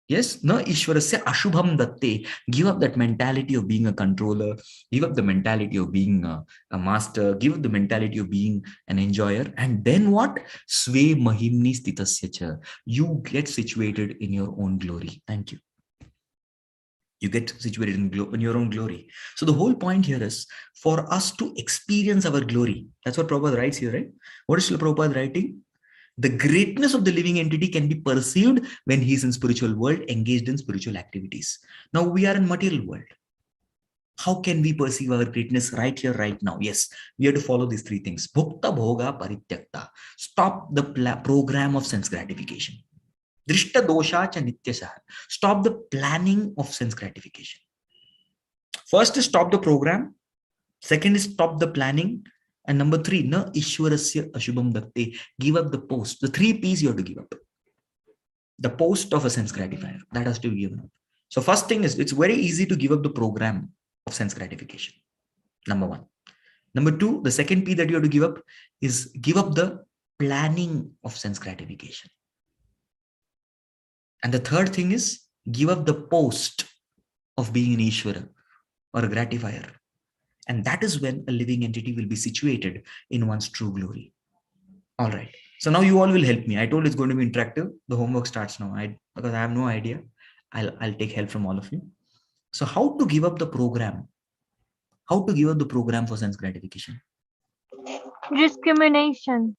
Yes, na ishwarasya ashubham datte. Give up that mentality of being a controller. Give up the mentality of being a master. Give up the mentality of being an enjoyer. And then what? Sve mahimni stitasya cha. You get situated in your own glory. Thank you. You get situated in your own glory. So the whole point here is for us to experience our glory. That's what Prabhupada writes here, right? What is Srila Prabhupada writing? The greatness of the living entity can be perceived when he is in spiritual world, engaged in spiritual activities. Now we are in material world. How can we perceive our greatness right here, right now? Yes, we have to follow these 3 things. Bhukta bhoga parityakta. Stop the program of sense gratification. Drishta dosha cha nityasah. Stop the planning of sense gratification. First is stop the program. Second is stop the planning. And number 3, na ishwarasya ashubham datte. Give up the post. The 3 P's you have to give up. The post of a sense gratifier, that has to be given up. So first thing is, it's very easy to give up the program of sense gratification. Number 1. Number 2, the second P that you have to give up is give up the planning of sense gratification. And the third thing is give up the post of being an Ishvara or a gratifier. And that is when a living entity will be situated in one's true glory. All right. So now you all will help me. I told it's going to be interactive. The homework starts now. Because I have no idea. I'll take help from all of you. So how to give up the program? How to give up the program for sense gratification? Discrimination.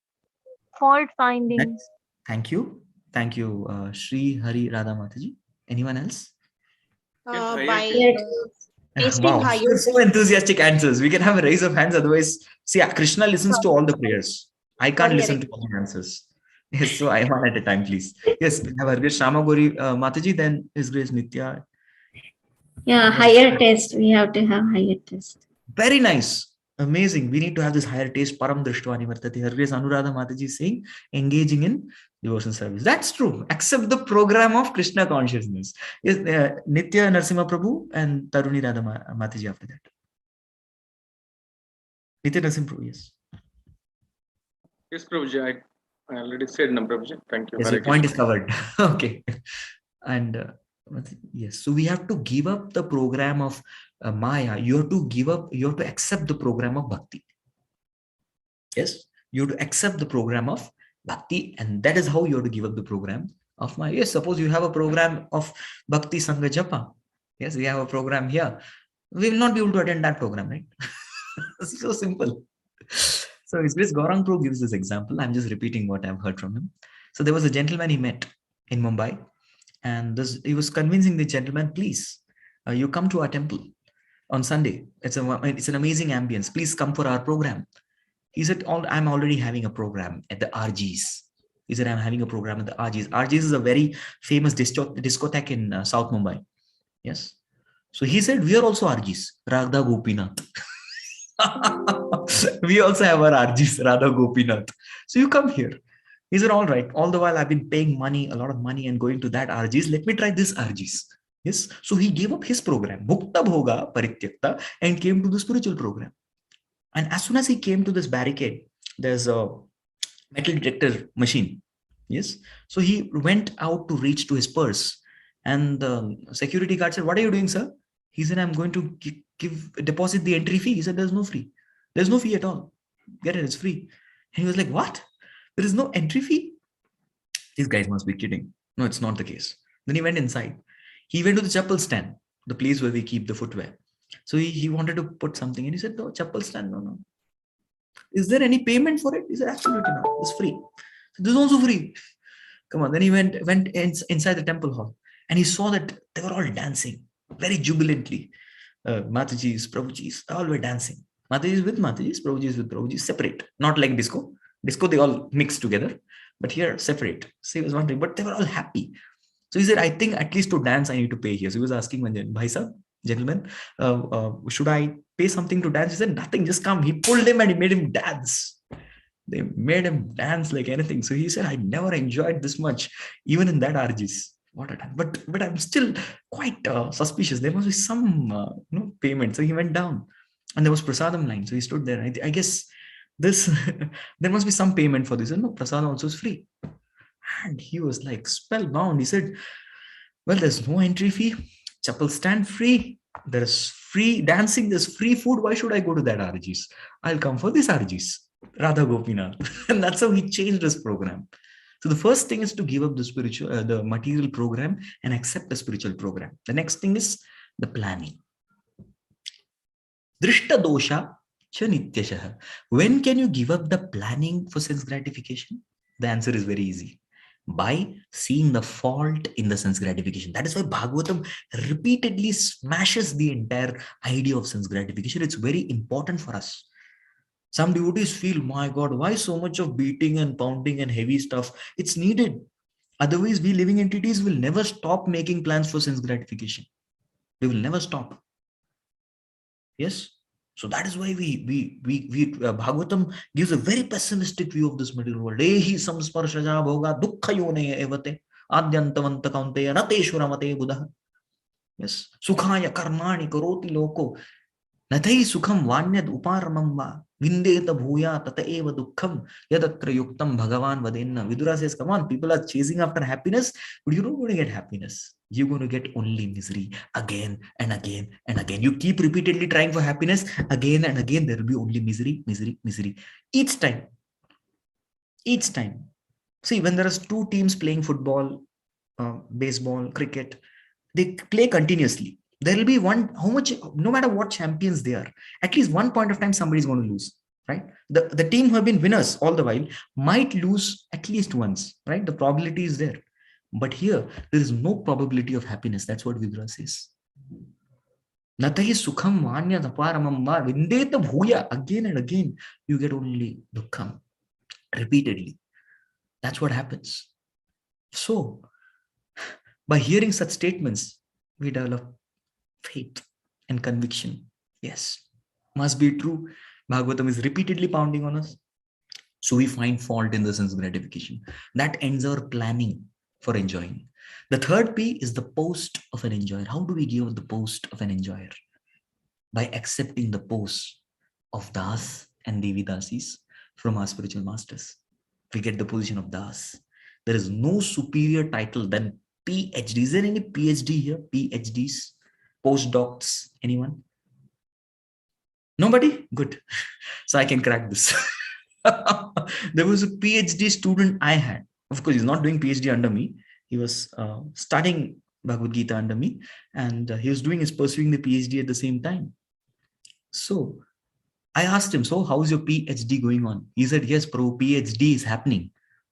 Fault finding. Thank you. Thank you, Sri Hari Radha Mataji. Anyone else? Wow, so enthusiastic answers. We can have a raise of hands. Otherwise, see, Krishna listens to all the prayers. I can't listen to all the answers. Yes, so I one at a time, please. Yes, we have Her Grace Shama Gauri Mataji, then His Grace Nitya. Yeah, higher test. We have to have higher test. Very nice. Amazing. We need to have this higher taste. Param Drishtwani Vartati. Her Grace Anuradha Mataji is saying, engaging in devotion service. That's true. Accept the program of Krishna consciousness. Yes, Nitya Narsimha Prabhu and Taruni Radha Mataji after that. Nitya Narsimha Prabhu, yes. Yes, Prabhuji, I already said, no, Prabhuji. Thank you. Yes, your point is covered. Okay. And yes, so we have to give up the program of Maya. You have to give up, you have to accept the program of Bhakti. Yes, you have to accept the program of Bhakti, and that is how you have to give up the program of Maya. Yes, suppose you have a program of Bhakti Sangha Japa. Yes, we have a program here. We will not be able to attend that program, right? It's so simple. So His Grace Gaurang Prabhu gives this example. I'm just repeating what I've heard from him. So there was a gentleman he met in Mumbai, and he was convincing the gentleman, please, you come to our temple on Sunday. It's an amazing ambience. Please come for our program. He said, I'm already having a program at the RGs. He said, I'm having a program at the RGs. RGs is a very famous discotheque in South Mumbai. Yes. So he said, we are also RGs, Radha Gopinath. We also have our RGs, Radha Gopinath. So you come here. He said, all right, all the while I've been paying money, a lot of money, and going to that RGs. Let me try this RGs. Yes. So he gave up his program, Bhukta Bhoga Parityakta, and came to the spiritual program. And as soon as he came to this barricade, there's a metal detector machine. Yes. So he went out to reach to his purse. And the security guard said, what are you doing, sir? He said, I'm going to deposit the entry fee. He said, there's no fee. There's no fee at all. Get it, it's free. And he was like, what? There is no entry fee? These guys must be kidding. No, it's not the case. Then he went inside. He went to the chappal stand, the place where we keep the footwear. So he wanted to put something and he said, no, chappal stand, no. Is there any payment for it? He said, absolutely not. It's free. So this is also free. Come on. Then he went inside the temple hall and he saw that they were all dancing very jubilantly. Matajis, Prabhujis, all were dancing. Matajis with Matajis, Prabhujis with Prabhujis, separate. Not like disco. Disco, they all mix together. But here, separate. So he was wondering, but they were all happy. So he said, I think at least to dance, I need to pay here. So he was asking one Bhai Sahab, gentlemen, should I pay something to dance? He said, nothing, just come. He pulled him and he made him dance. They made him dance like anything. So he said, I never enjoyed this much, even in that RGs. What a time. But I'm still quite suspicious. There must be some payment. So he went down and there was prasadam line. So he stood there. I guess this there must be some payment for this. And no, prasadam also is free. And he was like spellbound. He said, well, there's no entry fee. Chapel stand free. There's free dancing. There's free food. Why should I go to that RGs? I'll come for this RGs. Radha Gopinath. And that's how he changed his program. So the first thing is to give up the material program and accept the spiritual program. The next thing is the planning. Drishta dosha cha nityashah. When can you give up the planning for sense gratification? The answer is very easy. By seeing the fault in the sense gratification. That is why Bhagavatam repeatedly smashes the entire idea of sense gratification. It's very important for us. Some devotees feel, my God, why so much of beating and pounding and heavy stuff? It's needed. Otherwise, we living entities will never stop making plans for sense gratification. They will never stop. Yes. So that is why Bhagavatam gives a very pessimistic view of this material world. Ehi samsparshaja bhoga dukkha yone evate adyantavanta kaunteya nateshwaramate buddha. Yes. Sukhaya karmani karoti loko nathai sukham vanyad uparamam va vindeta bhuya tata eva dukkham yadatra yuktam bhagavan vadenna. Vidura says, come on, people are chasing after happiness, but you're not going to get happiness. You're going to get only misery again and again and again. You keep repeatedly trying for happiness again and again. There will be only misery, misery, misery. Each time. See, when there are two teams playing football, baseball, cricket, they play continuously. There will be no matter what champions they are, at least one point of time, somebody is going to lose, right? The team who have been winners all the while might lose at least once, right? The probability is there. But here, there is no probability of happiness. That's what Vidura says. Natahi sukham vanya taparamamma vindeta bhuya. Again and again, you get only dukkham repeatedly. That's what happens. So, by hearing such statements, we develop faith and conviction. Yes, must be true. Bhagavatam is repeatedly pounding on us. So we find fault in the sense gratification. That ends our planning for enjoying. The third P is the post of an enjoyer. How do we give the post of an enjoyer? By accepting the post of Das and Devi Dasis from our spiritual masters. We get the position of Das. There is no superior title than PhD. Is there any PhD here? PhDs? Postdocs? Anyone? Nobody? Good. So I can crack this. There was a PhD student I had. Of course, he's not doing PhD under me. He was studying Bhagavad Gita under me, and he was pursuing the PhD at the same time. So I asked him, so how's your PhD going on? He said, yes, PhD is happening.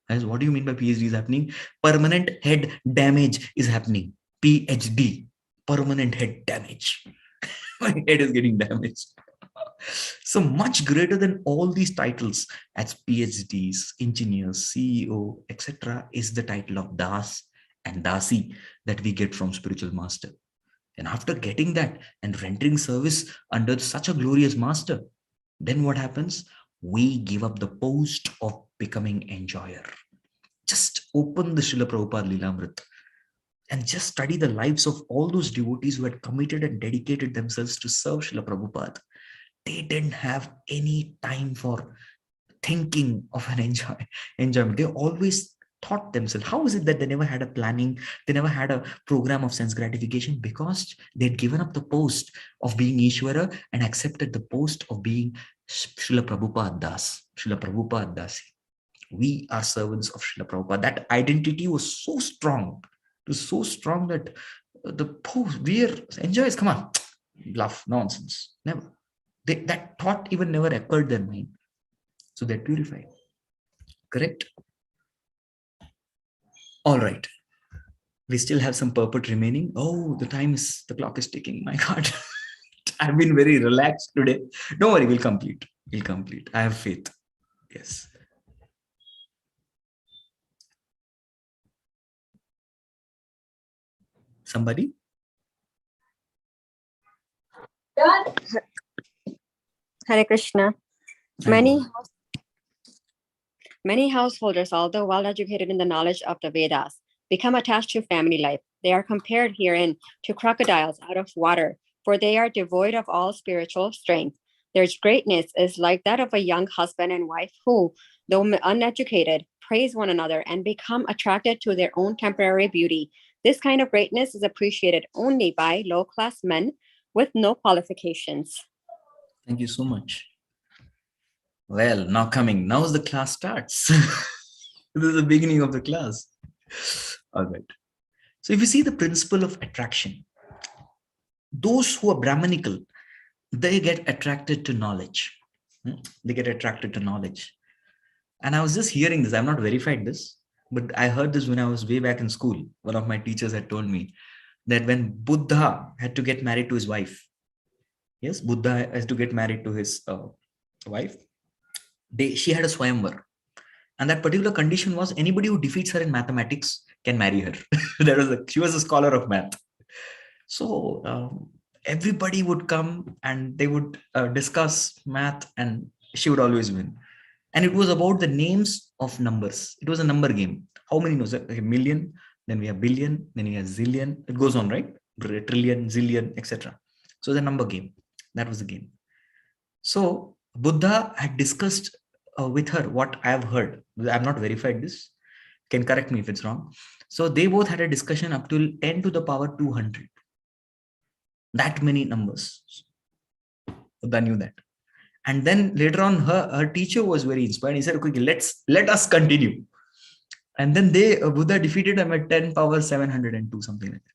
I said, what do you mean by PhD is happening? Permanent head damage is happening. PhD, permanent head damage. My head is getting damaged. So much greater than all these titles as PhDs, engineers, CEO, etc. is the title of Das and Dasi that we get from spiritual master. And after getting that and rendering service under such a glorious master, then what happens? We give up the post of becoming enjoyer. Just open the Srila Prabhupada Lilamrit and just study the lives of all those devotees who had committed and dedicated themselves to serve Srila Prabhupada. They didn't have any time for thinking of an enjoyment. They always thought themselves, how is it that they never had a planning? They never had a program of sense gratification? Because they'd given up the post of being Ishvara and accepted the post of being Srila Prabhupada Das, Srila Prabhupada Dasi. We are servants of Srila Prabhupada. That identity was so strong. It was so strong that the post, we are enjoyers, come on, bluff, nonsense, never. That thought even never occurred their mind. So they're purified. Correct? All right. We still have some purport remaining. Oh, the clock is ticking. My God. I've been very relaxed today. Don't worry, we'll complete. We'll complete. I have faith. Yes. Somebody? Hare Krishna. Many householders, although well educated in the knowledge of the Vedas, become attached to family life. They are compared herein to crocodiles out of water, for they are devoid of all spiritual strength. Their greatness is like that of a young husband and wife who, though uneducated, praise one another and become attracted to their own temporary beauty. This kind of greatness is appreciated only by low-class men with no qualifications. Thank you so much. Well, now the class starts. This is the beginning of the class. All right. So if you see the principle of attraction, those who are Brahmanical, they get attracted to knowledge. They get attracted to knowledge. And I was just hearing this. I've not verified this, but I heard this when I was way back in school. One of my teachers had told me that when Buddha had to get married to his wife, yes, Buddha has to get married to his wife, she had a swayamvar. And that particular condition was anybody who defeats her in mathematics can marry her. She was a scholar of math. So everybody would come and they would discuss math and she would always win. And it was about the names of numbers. It was a number game. How many knows? A million, then we have billion, then we have zillion. It goes on, right? Trillion, zillion, etc. So the number game. That was the game. So Buddha had discussed with her what I have heard. I have not verified this. Can correct me if it's wrong. So they both had a discussion up to 10 to the power 200. That many numbers. Buddha knew that. And then later on, her teacher was very inspired. He said, okay, let us continue. And then Buddha defeated them at 10 power 702, something like that.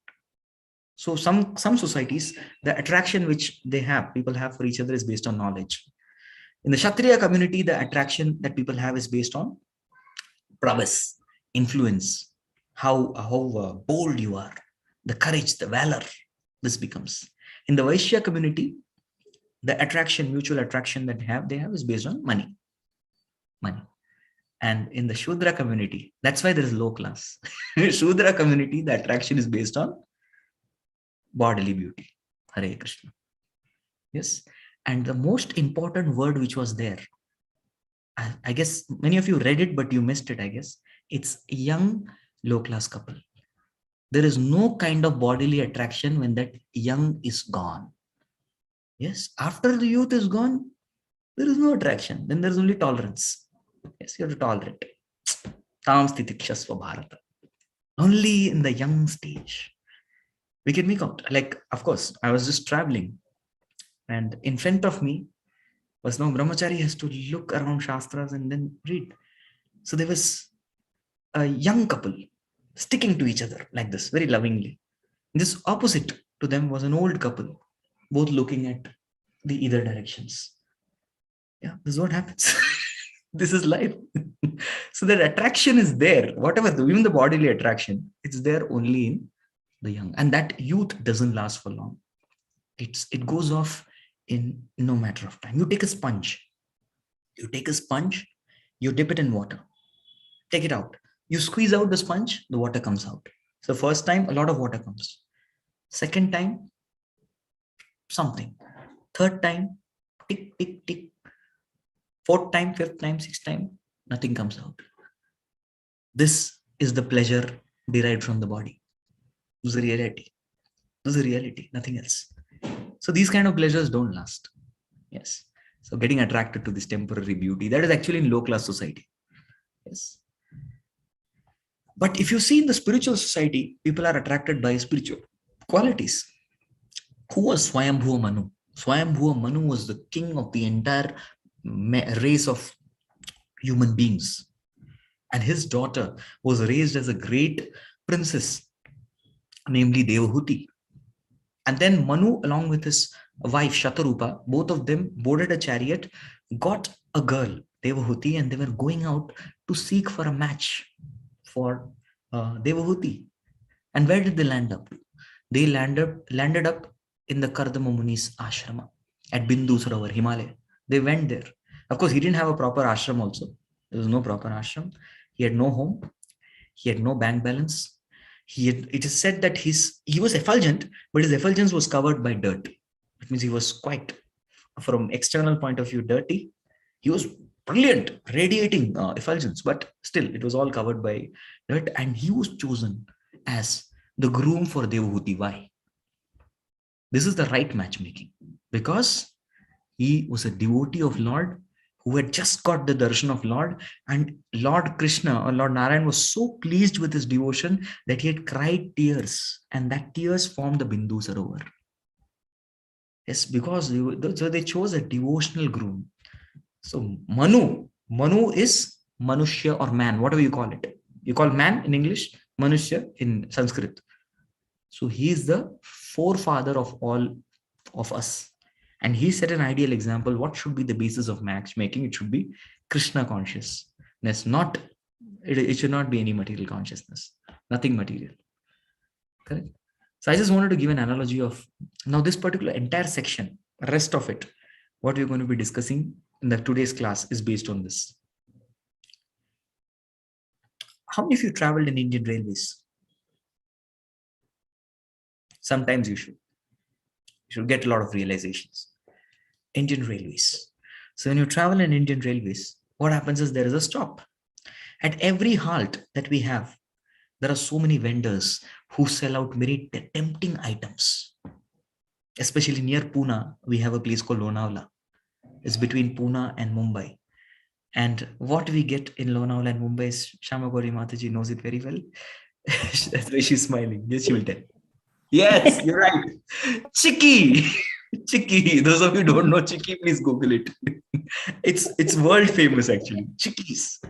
So some societies, the attraction which people have for each other is based on knowledge. In the Kshatriya community, the attraction that people have is based on prowess, influence, how bold you are, the courage, the valor, this becomes. In the Vaishya community, the mutual attraction that they have is based on money. And in the Shudra community, that's why there is low class. Shudra community, the attraction is based on bodily beauty. Hare Krishna. Yes. And the most important word which was there, I guess many of you read it, but you missed it, I guess. It's young, low-class couple. There is no kind of bodily attraction when that young is gone. Yes. After the youth is gone, there is no attraction. Then there is only tolerance. Yes, you have to tolerate. Tam stitikshasva bharata. Only in the young stage we can make out. Like, of course, I was just traveling, and in front of me was no brahmachari has to look around shastras and then read. So there was a young couple sticking to each other like this, very lovingly. This opposite to them was an old couple, both looking at the either directions. Yeah, this is what happens. This is life. So that attraction is there, whatever, even the bodily attraction, it's there only in the young. And that youth doesn't last for long. It goes off in no matter of time. You take a sponge. You take a sponge, you dip it in water. Take it out. You squeeze out the sponge, the water comes out. So first time, a lot of water comes. Second time, something. Third time, tick, tick, tick. Fourth time, fifth time, sixth time, nothing comes out. This is the pleasure derived from the body. This is the reality. This is the reality, nothing else. So these kind of pleasures don't last. Yes. So getting attracted to this temporary beauty, that is actually in low class society. Yes. But if you see in the spiritual society, people are attracted by spiritual qualities. Who was Swayambhuva Manu? Swayambhuva Manu was the king of the entire race of human beings. And his daughter was raised as a great princess, namely Devahuti. And then Manu, along with his wife Shatarupa, both of them boarded a chariot, got a girl, Devahuti, and they were going out to seek for a match for Devahuti. And where did they land up? They landed up in the Kardama Muni's ashrama at Bindu Sarovar, Himalaya. They went there. Of course, he didn't have a proper ashram also. There was no proper ashram. He had no home. He had no bank balance. It is said that he was effulgent, but his effulgence was covered by dirt. It means he was quite, from external point of view, dirty. He was brilliant, radiating effulgence, but still it was all covered by dirt. And he was chosen as the groom for Devahuti. Why? This is the right matchmaking, because he was a devotee of Lord who had just got the darshan of Lord, and Lord Krishna or Lord Narayan was so pleased with his devotion that he had cried tears, and that tears formed the Bindu Sarovar. Yes, because so they chose a devotional groom. So Manu is Manushya or man, whatever you call it. You call man in English, Manushya in Sanskrit. So he is the forefather of all of us. And he set an ideal example. What should be the basis of matchmaking? It should be Krishna consciousness. It should not be any material consciousness. Nothing material. Correct? So I just wanted to give an analogy of now this particular entire section, rest of it, what we're going to be discussing in the today's class is based on this. How many of you traveled in Indian Railways? Sometimes you should. You should get a lot of realizations. Indian Railways. So when you travel in Indian Railways, what happens is there is a stop. At every halt that we have, there are so many vendors who sell out very tempting items. Especially near Pune, we have a place called Lonavala. It's between Pune and Mumbai. And what we get in Lonavala and Mumbai is, Shamagori Mataji knows it very well. That's why she's smiling. Yes, she will tell. Yes, you're right. Chicky. Chicky. Those of you who don't know Chicky, please Google it. It's world famous actually. Chickies.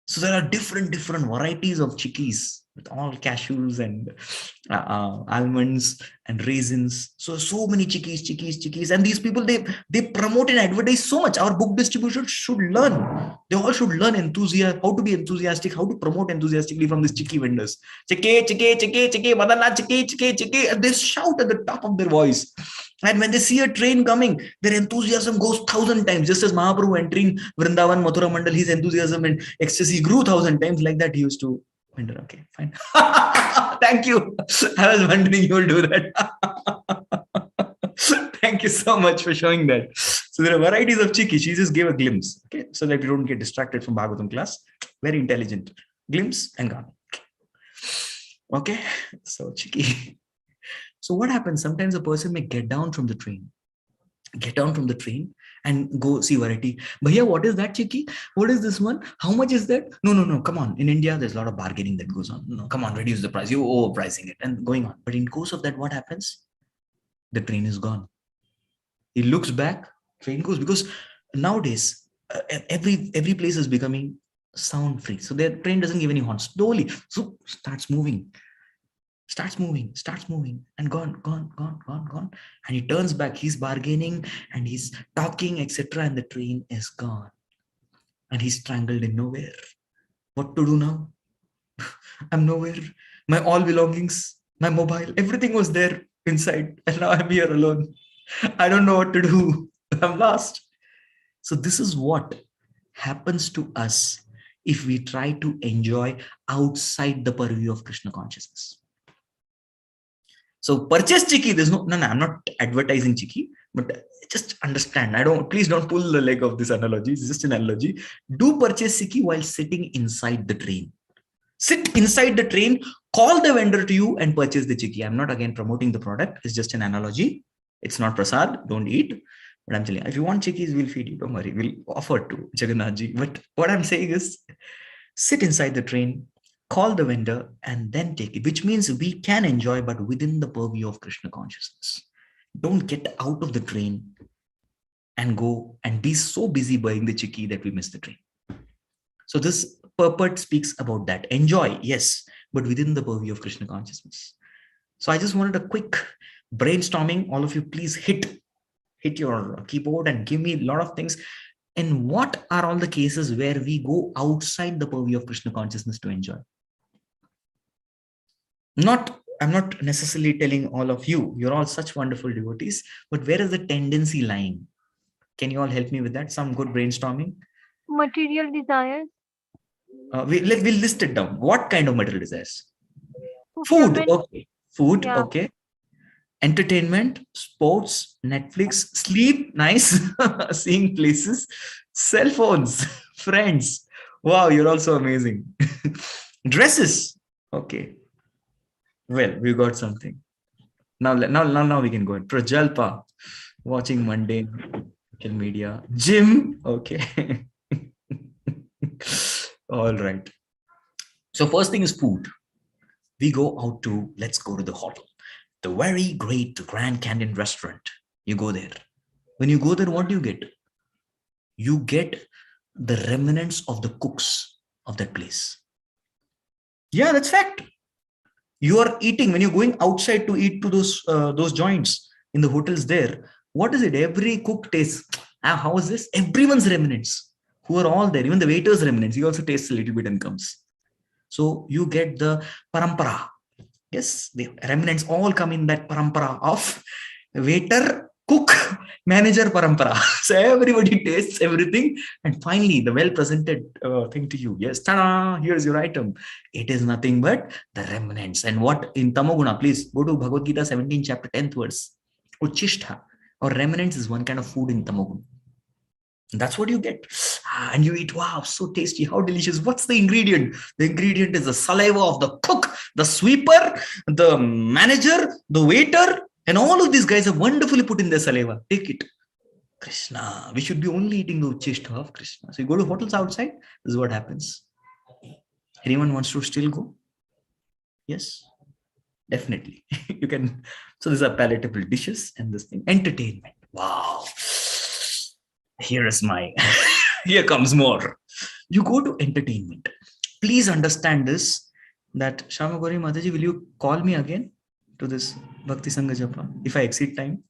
So there are different varieties of chickies with all cashews and almonds and raisins. So many chickies. And these people, they promote and advertise so much. Our book distributors should learn. They all should learn how to be enthusiastic, how to promote enthusiastically from these chicky vendors. Chicky, madana, chicky. And they shout at the top of their voice. And when they see a train coming, their enthusiasm goes 1,000 times. Just as Mahaprabhu entering Vrindavan, Mathura Mandal, his enthusiasm and ecstasy grew 1,000 times. Like that, he used to wonder. Okay, fine. Thank you. I was wondering you will do that. Thank you so much for showing that. So there are varieties of chiki. She just gave a glimpse, okay, so that we don't get distracted from Bhagavatam class. Very intelligent. Glimpse and gone. Okay, so chiki. So what happens? Sometimes a person may get down from the train and go see variety. Bhaiya, what is that chiki? What is this one? How much is that? No, come on. In India, there's a lot of bargaining that goes on. No, come on, reduce the price. You're overpricing it and going on. But in course of that, what happens? The train is gone. He looks back, train goes, because nowadays every place is becoming sound free. So their train doesn't give any horn. Slowly, so starts moving, and gone. And he turns back. He's bargaining and he's talking, etc. And the train is gone. And he's strangled in nowhere. What to do now? I'm nowhere. My all belongings, my mobile, everything was there inside. And now I'm here alone. I don't know what to do. I'm lost. So this is what happens to us if we try to enjoy outside the purview of Krishna consciousness. So purchase chiki. There's no, I'm not advertising chiki, but just understand. Please don't pull the leg of this analogy. It's just an analogy. Do purchase chiki while sitting inside the train. Sit inside the train, call the vendor to you and purchase the chiki. I'm not again promoting the product. It's just an analogy. It's not prasad. Don't eat. But I'm telling you, if you want chikis, we'll feed you. Don't worry. We'll offer to Jagannathji. But what I'm saying is, sit inside the train, call the vendor, and then take it, which means we can enjoy, but within the purview of Krishna consciousness. Don't get out of the train and go and be so busy buying the chiki that we miss the train. So this purport speaks about that. Enjoy, yes, but within the purview of Krishna consciousness. So I just wanted a quick brainstorming. All of you, please hit your keyboard and give me a lot of things. And what are all the cases where we go outside the purview of Krishna consciousness to enjoy? I'm not necessarily telling all of you, you're all such wonderful devotees, but where is the tendency lying? Can you all help me with that? Some good brainstorming? Material desires. We'll list it down. What kind of material desires? Food, okay. Food, yeah. Okay. Entertainment, sports, Netflix, sleep, nice. Seeing places, cell phones, friends. Wow, you're also amazing. Dresses, okay. Well, we got something. Now we can go in. Prajalpa, watching mundane social media. Gym, okay. All right. So first thing is food. We go out to, let's go to the hotel. The very great Grand Canyon restaurant. You go there. When you go there, what do you get? You get the remnants of the cooks of that place. Yeah, that's fact. You are eating, when you're going outside to eat to those joints in the hotels there, what is it? Every cook tastes. How is this? Everyone's remnants who are all there, even the waiter's remnants, he also tastes a little bit and comes. So you get the parampara. Yes, the remnants all come in that parampara of waiter, cook, manager parampara. So everybody tastes everything. And finally, the well-presented thing to you. Yes, ta-da, here's your item. It is nothing but the remnants. And what in Tamoguna, please go to Bhagavad Gita 17, chapter 10th verse. Uchishtha, or remnants is one kind of food in Tamoguna. That's what you get. And you eat, wow, so tasty, how delicious. What's the ingredient? The ingredient is the saliva of the cook, the sweeper, the manager, the waiter, and all of these guys have wonderfully put in their saliva. Take it. Krishna. We should be only eating the uchishtha of Krishna. So you go to hotels outside, this is what happens. Anyone wants to still go? Yes, definitely. You can. So these are palatable dishes and this thing. Entertainment. Wow. Here comes more. You go to entertainment. Please understand this, that Shamagori Mataji, will you call me again to this Bhakti Sangha Japa if I exceed time?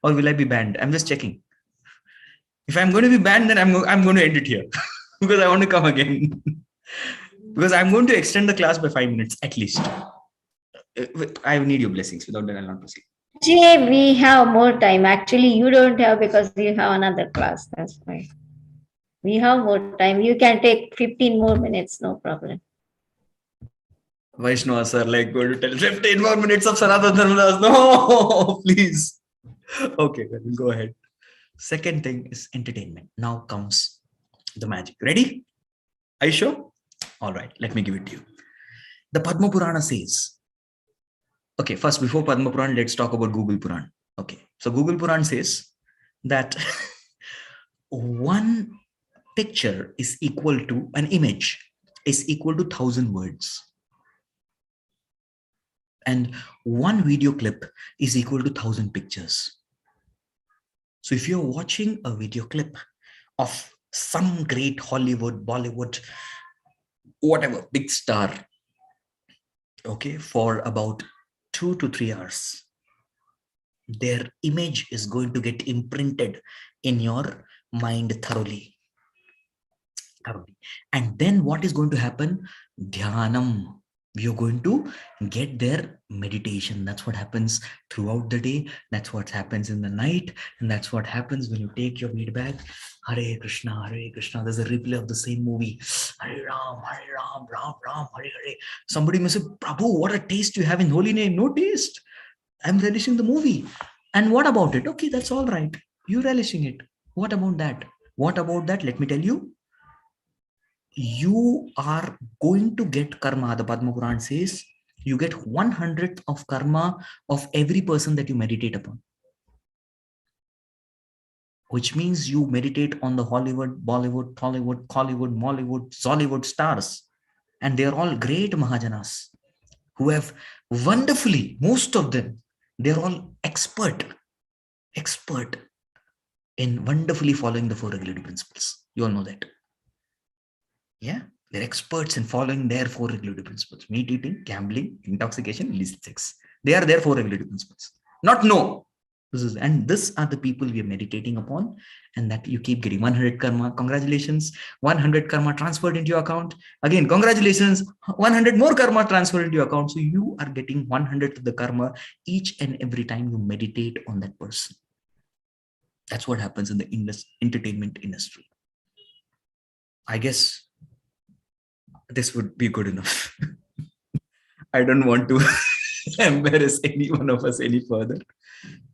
Or will I be banned? I'm just checking. If I'm going to be banned, then I'm going to end it here because I want to come again. Because I'm going to extend the class by 5 minutes at least. I need your blessings. Without that, I'll not proceed. Jay, we have more time. Actually, you don't have because you have another class. That's why. We have more time. You can take 15 more minutes, no problem. Vaishnava sir, like going to tell 15 more minutes of Sanatana Dharma. No, please. Okay, we'll go ahead. Second thing is entertainment. Now comes the magic. Ready? Are you sure? All right, let me give it to you. The Padma Purana says, okay, first before Padma Purana, let's talk about Google Purana. Okay, so Google Purana says that one picture is equal to, an image is equal to 1,000 words. And one video clip is equal to 1,000 pictures. So if you're watching a video clip of some great Hollywood, Bollywood, whatever, big star, okay, for about 2 to 3 hours, their image is going to get imprinted in your mind thoroughly. And then what is going to happen? Dhyanam. You're going to get their meditation. That's what happens throughout the day. That's what happens in the night. And that's what happens when you take your meat bag. Hare Krishna, Hare Krishna. There's a replay of the same movie. Hare Ram, Ram, Ram, Hare Hare. Somebody may say, Prabhu, what a taste you have in holy name. No taste. I'm relishing the movie. And what about it? Okay, that's all right. You're relishing it. What about that? What about that? Let me tell you. You are going to get karma. The Padma Purana says you get 100th of karma of every person that you meditate upon. Which means you meditate on the Hollywood, Bollywood, Tollywood, Collywood, Mollywood, Zollywood stars. And they're all great Mahajanas who have wonderfully, most of them, they're all expert in wonderfully following the 4 regulative principles. You all know that. Yeah, they're experts in following their 4 regulative principles: meat eating, gambling, intoxication, illicit sex. They are their 4 regulative principles. Not no. This are the people we are meditating upon, and that you keep getting 100 karma. Congratulations, 100 karma transferred into your account. Again, congratulations, 100 more karma transferred into your account. So you are getting 100th of the karma each and every time you meditate on that person. That's what happens in the entertainment industry. I guess this would be good enough. I don't want to embarrass any one of us any further.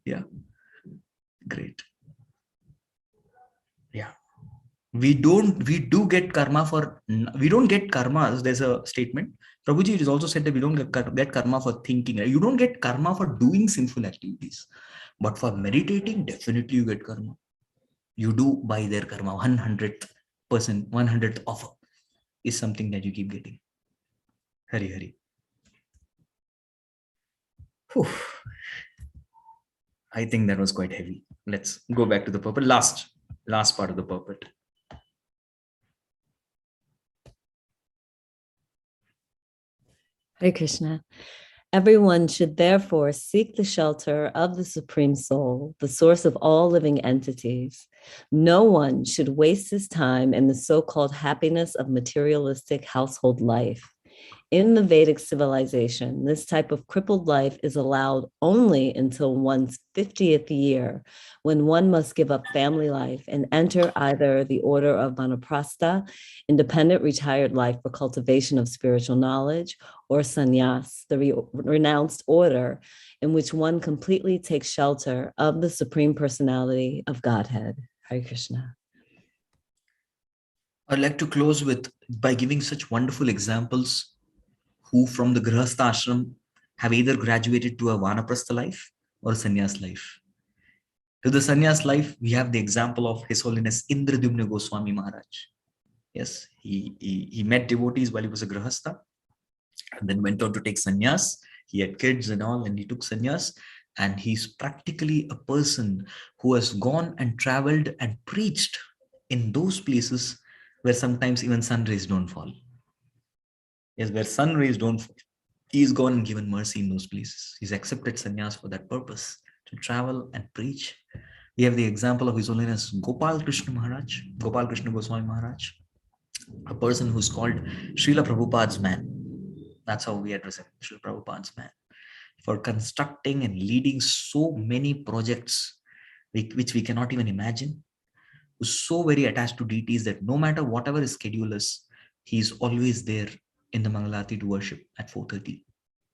Yeah, great. Yeah, we do get karma for, we don't get karma. There's a statement. Prabhuji, it is also said that we don't get karma for thinking. You don't get karma for doing sinful activities, but for meditating, definitely you get karma. You do buy their karma. 100th person, 100th offer is something that you keep getting. Hari Hari. Whew. I think that was quite heavy. Let's go back to the purport. Last part of the purport. Hare Krishna. Everyone should therefore seek the shelter of the Supreme Soul, the source of all living entities. No one should waste his time in the so-called happiness of materialistic household life. In the Vedic civilization, this type of crippled life is allowed only until one's 50th year, when one must give up family life and enter either the order of Vanaprastha, independent retired life for cultivation of spiritual knowledge, or sannyas, the renounced order in which one completely takes shelter of the Supreme Personality of Godhead. Hare Krishna. I'd like to close by giving such wonderful examples who from the Grihastha ashram have either graduated to a Vanaprastha life or a sannyas life. To the sannyas life, we have the example of His Holiness Indradyumna Goswami Maharaj. Yes, he met devotees while he was a Grihastha and then went on to take sannyas. He had kids and all, and he took sannyas. And he's practically a person who has gone and traveled and preached in those places where sometimes even sun rays don't fall. Yes, where sun rays don't fall. He's gone and given mercy in those places. He's accepted sannyas for that purpose, to travel and preach. We have the example of His Holiness Gopal Krishna Maharaj, Gopal Krishna Goswami Maharaj, a person who's called Srila Prabhupada's man. That's how we address him, Srila Prabhupada's man. for constructing and leading so many projects which we cannot even imagine, who's so very attached to deities that no matter whatever his schedule is, he's always there in the Mangalati to worship at 4:30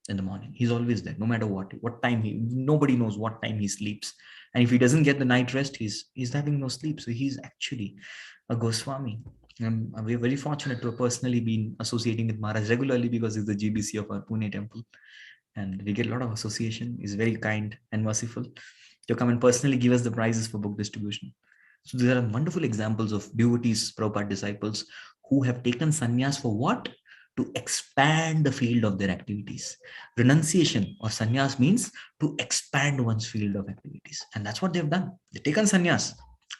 in the morning. He's always there, no matter what time nobody knows what time he sleeps. And if he doesn't get the night rest, he's having no sleep. So he's actually a Goswami. And we're very fortunate to have personally been associating with Maharaj regularly because he's the GBC of our Pune temple. And we get a lot of association. He's very kind and merciful to come and personally give us the prizes for book distribution. So there are wonderful examples of devotees, Prabhupada disciples, who have taken sannyas for what? To expand the field of their activities. Renunciation or sannyas means to expand one's field of activities. And that's what they've done. They've taken sannyas,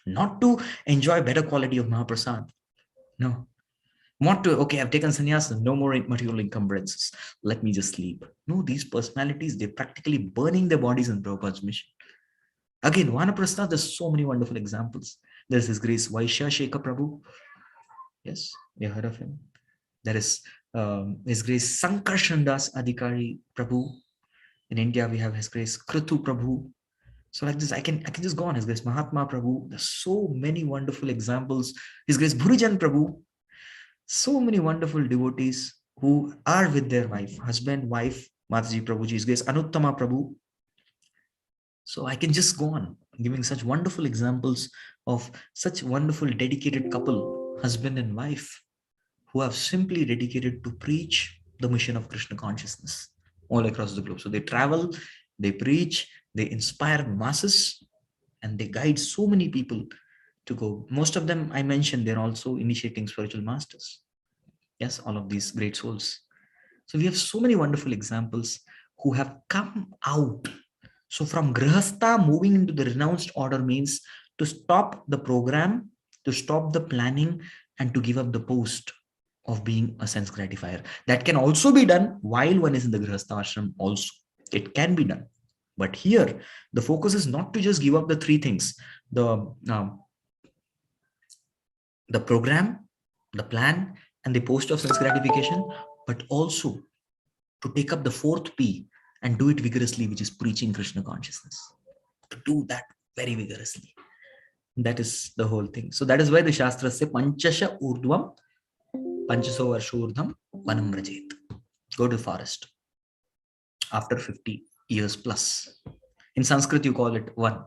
not to enjoy better quality of Mahaprasad. No. Not to, okay, I've taken sannyas, no more material encumbrances. Let me just sleep. No, these personalities, they're practically burning their bodies in Prabhupada's mission. Again, Vanaprastha, there's so many wonderful examples. There's His Grace Vaishya Shekhar Prabhu. Yes, you heard of him. There is His Grace Sankarshan Das Adhikari Prabhu. In India, we have His Grace Kritu Prabhu. So like this, I can just go on. His Grace Mahatma Prabhu. There's so many wonderful examples. His Grace Bhurujan Prabhu. So many wonderful devotees who are with their wife, husband, wife, Mataji Prabhuji, His Grace Anuttama Prabhu. So I can just go on giving such wonderful examples of such wonderful dedicated couple, husband and wife, who have simply dedicated to preach the mission of Krishna consciousness all across the globe. So they travel, they preach, they inspire masses, and they guide so many people to go. Most of them, I mentioned, they're also initiating spiritual masters. Yes, all of these great souls. So we have so many wonderful examples who have come out. So from Grihastha, moving into the renounced order means to stop the program, to stop the planning, and to give up the post of being a sense gratifier. That can also be done while one is in the Grihastha ashram also. It can be done. But here, the focus is not to just give up the three things. The program, the plan, and the post of sense gratification, but also to take up the fourth P and do it vigorously, which is preaching Krishna consciousness. To do that very vigorously. That is the whole thing. So that is why the Shastra say, Panchasha Urdhvam, Panchaso Varshurdham, Vanam Rajet. Go to the forest after 50 years plus. In Sanskrit, you call it one.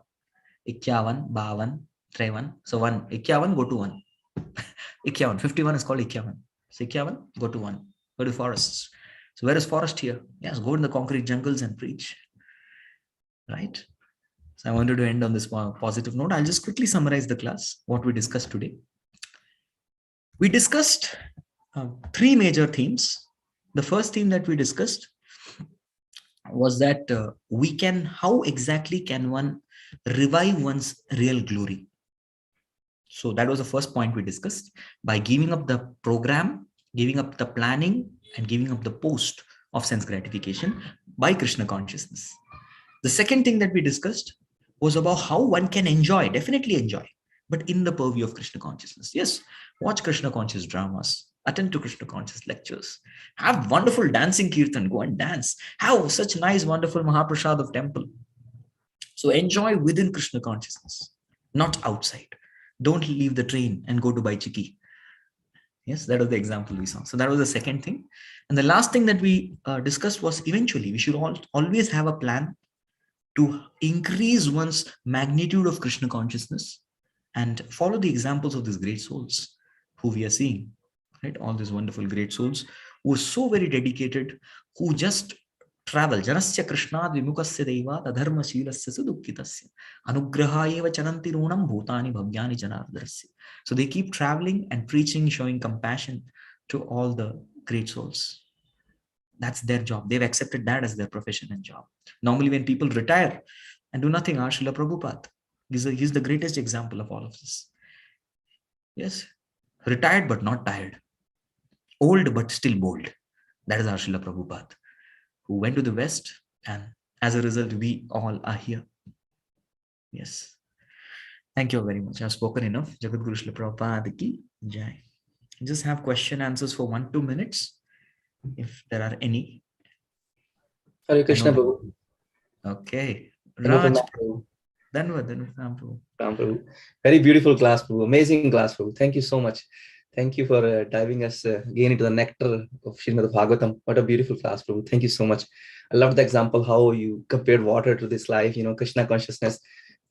Ikyavan, Bhavan, Trevan. So one. Ikyavan, go to one. Ikyavan. 51 is called Ikyavan. So Ikyavan, go to one. Go to forests. So where is forest here? Yes, go in the concrete jungles and preach. Right? So I wanted to end on this positive note. I'll just quickly summarize the class, what we discussed today. We discussed three major themes. The first theme that we discussed was that how exactly can one revive one's real glory? So that was the first point we discussed. By giving up the program, giving up the planning, and giving up the post of sense gratification by Krishna consciousness. The second thing that we discussed was about how one can enjoy, definitely enjoy, but in the purview of Krishna consciousness. Yes, watch Krishna conscious dramas, attend to Krishna conscious lectures, have wonderful dancing kirtan, go and dance, have such nice, wonderful Mahaprasad of temple. So enjoy within Krishna consciousness, not outside. Don't leave the train and go to buy chikki. Yes, that was the example we saw. So that was the second thing. And the last thing that we discussed was eventually we should always have a plan to increase one's magnitude of Krishna consciousness and follow the examples of these great souls who we are seeing, right? All these wonderful great souls who are so very dedicated, who just travel. Janasya Krishnad vimukasya deva tadharma shilasya sudukkitasya anugraha eva chananti runam bhutani bhavyani janardarasya. So they keep traveling and preaching, showing compassion to all the great souls. That's their job. They've accepted that as their profession and job. Normally when people retire and do nothing, Srila Prabhupada, he's the greatest example of all of this. Yes, retired but not tired. Old but still bold. That is Srila Prabhupada, who went to the West, and as a result, we all are here. Yes. Thank you very much. I've spoken enough. Jagadguru Srila Prabhupada ki jai. Just have question answers for 1-2 minutes, if there are any. Hare Krishna, Prabhu. Okay. Dandavat Raj. Prabhu. Dandavat Prabhu. Very beautiful class, Prabhu. Amazing class, Prabhu. Thank you so much. Thank you for diving us again into the nectar of Srimad Bhagavatam. What a beautiful class, Prabhu. Thank you so much. I love the example how you compared water to this life, Krishna consciousness.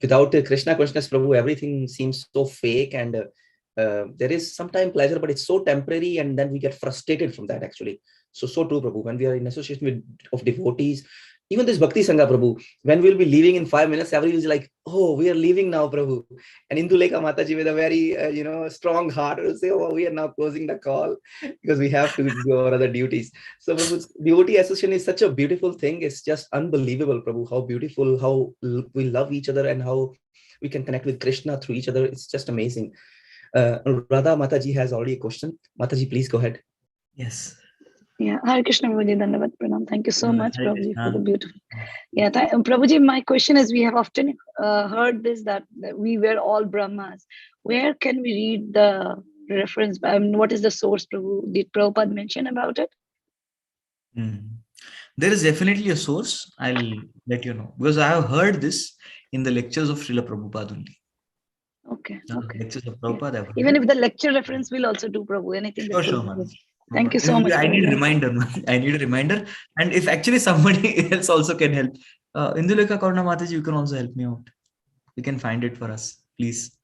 Without Krishna consciousness, Prabhu, everything seems so fake, and there is sometimes pleasure, but it's so temporary, and then we get frustrated from that actually. So true, Prabhu. When we are in association of devotees, even this Bhakti Sangha, Prabhu, when we'll be leaving in 5 minutes, everyone is like, oh, we are leaving now, Prabhu. And Indulekha Mataji with a very, strong heart will say, oh, we are now closing the call because we have to do our other duties. So, Prabhu, devotee association is such a beautiful thing. It's just unbelievable, Prabhu, how beautiful, how we love each other and how we can connect with Krishna through each other. It's just amazing. Radha Mataji has already a question. Mataji, please go ahead. Yes. Yeah, Hare Krishna, Prabhuji, Dandavat Pranam. Thank you so much, Hare Prabhuji, for the Krishna. beautiful. Yeah, Prabhuji, my question is, we have often heard this, that we were all Brahmas. Where can we read the reference? What is the source, Prabhu? Did Prabhupada mention about it? There is definitely a source. I'll let you know, because I have heard this in the lectures of Srila Prabhupada only. Okay. Lectures of Prabhupada. I've heard Even it. if the lecture reference will also do, Prabhu, anything. Sure, Prabhu. man. Thank you so much. I need a Prabhu. reminder. I need a reminder. And if actually somebody else also can help, Indulekha Karuna Mataji, you can also help me out. You can find it for us, please.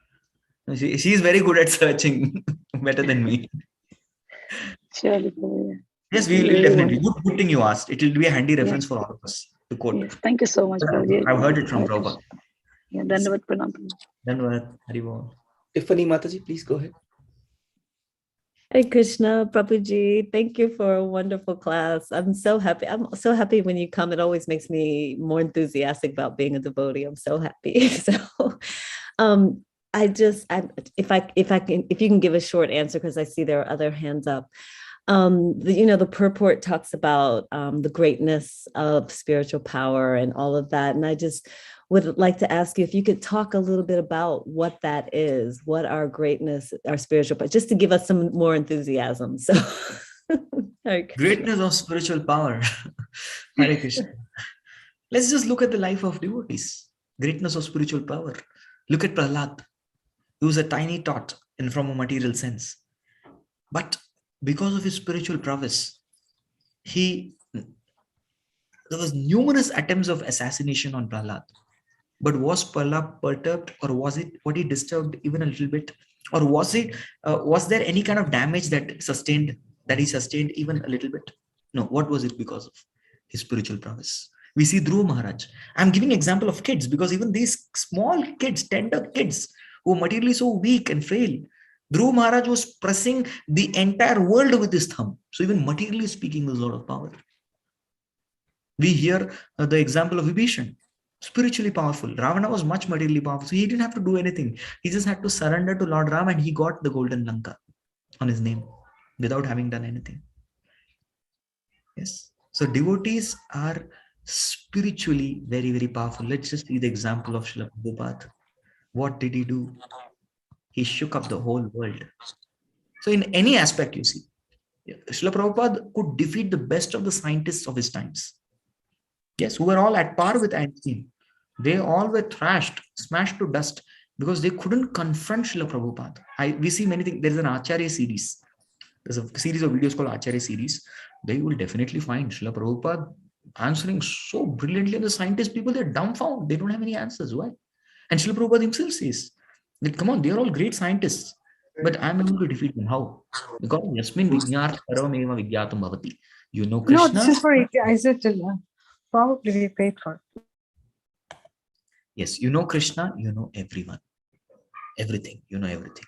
She is very good at searching, better than me. Sure, Prabhu. Yes, we will definitely. Good thing you asked. It will be a handy reference for all of us to quote. Yes, thank you so much, Prabhuji. I've heard it from Prabhupada. Yeah, Dandavat Pranam. Dandavat. Haribol. Tiffany Mataji, please go ahead. Hey Krishna, Prabhuji, thank you for a wonderful class. I'm so happy. I'm so happy when you come. It always makes me more enthusiastic about being a devotee. I'm so happy. If you can give a short answer, because I see there are other hands up. The purport talks about the greatness of spiritual power and all of that. And I just would like to ask you if you could talk a little bit about what that is, what our greatness, our spiritual power, just to give us some more enthusiasm. So, greatness of spiritual power. Hare Krishna. Let's just look at the life of devotees. Greatness of spiritual power. Look at Prahlad. He was a tiny tot from a material sense. But because of his spiritual prowess, there was numerous attempts of assassination on Prahlad. But was Prahlad perturbed, or was he disturbed even a little bit? Or was there any kind of damage that he sustained even a little bit? No, what was it? Because of his spiritual prowess. We see Dhruva Maharaj. I'm giving an example of kids, because even these small kids, tender kids, who are materially so weak and frail, Dhruva Maharaj was pressing the entire world with his thumb. So even materially speaking, there's a lot of power. We hear the example of Vibhishan, spiritually powerful. Ravana was much materially powerful, so he didn't have to do anything. He just had to surrender to Lord Ram, and he got the golden Lanka on his name without having done anything. Yes. So devotees are spiritually very, very powerful. Let's just see the example of Srila Prabhupada. What did he do? He shook up the whole world. So in any aspect you see, Srila Prabhupada could defeat the best of the scientists of his times. Yes, who were all at par with Einstein. They all were thrashed, smashed to dust, because they couldn't confront Srila Prabhupada. We see many things. There is an Acharya series. There's a series of videos called Acharya series. There you will definitely find Srila Prabhupada answering so brilliantly, and the scientist people, they're dumbfounded. They don't have any answers. Why? And Srila Prabhupada himself says that, come on, they're all great scientists, but I'm able to defeat them. How? Because Yasmin Vijnat Parameva Vigyatam Bhavati. You know Krishna. No, this is for probably we paid for. Yes, you know Krishna, you know everyone. Everything, you know everything.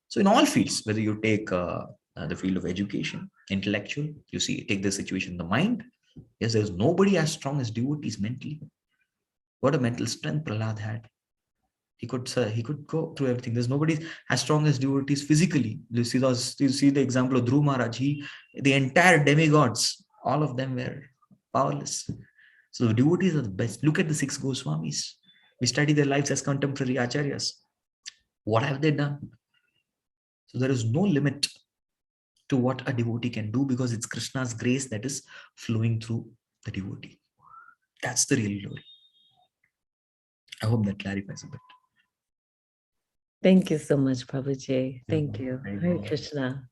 So in all fields, whether you take the field of education, intellectual, you see, take the situation in the mind. Yes, there's nobody as strong as devotees mentally. What a mental strength Prahlad had. He could go through everything. There's nobody as strong as devotees physically. You see the example of Dhruva Maharaj. The entire demigods, all of them were powerless. So the devotees are the best. Look at the 6 Goswamis. We study their lives as contemporary acharyas. What have they done? So there is no limit to what a devotee can do, because it's Krishna's grace that is flowing through the devotee. That's the real glory. I hope that clarifies a bit. Thank you so much, Prabhuji. Thank you. Hare Krishna.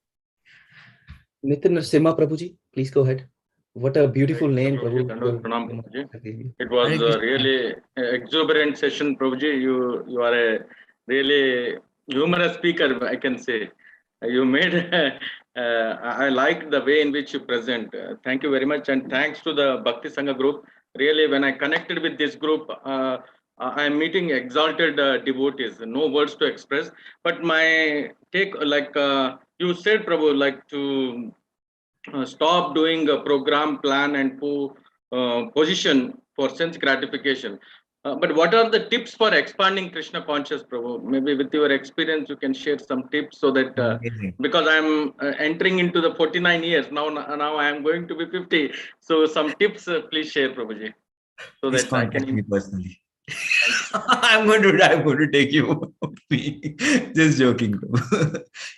Nitin Narasimha Prabhuji, please go ahead. What a beautiful name, Prabhu. It was a really exuberant session, Prabhuji. You are a really humorous speaker, I can say. You made, I like the way in which you present. Thank you very much. And thanks to the Bhakti Sangha group. Really, when I connected with this group, I'm meeting exalted devotees, no words to express. But my take, like you said, Prabhu, like to stop doing a program, plan, and position for sense gratification. But what are the tips for expanding Krishna conscious, Prabhu? Maybe with your experience, you can share some tips so that because I'm entering into the 49 years now I am going to be 50. So some tips, please share, Prabhuji, so Please that I contact can. me personally. I'm going to take you. Just joking.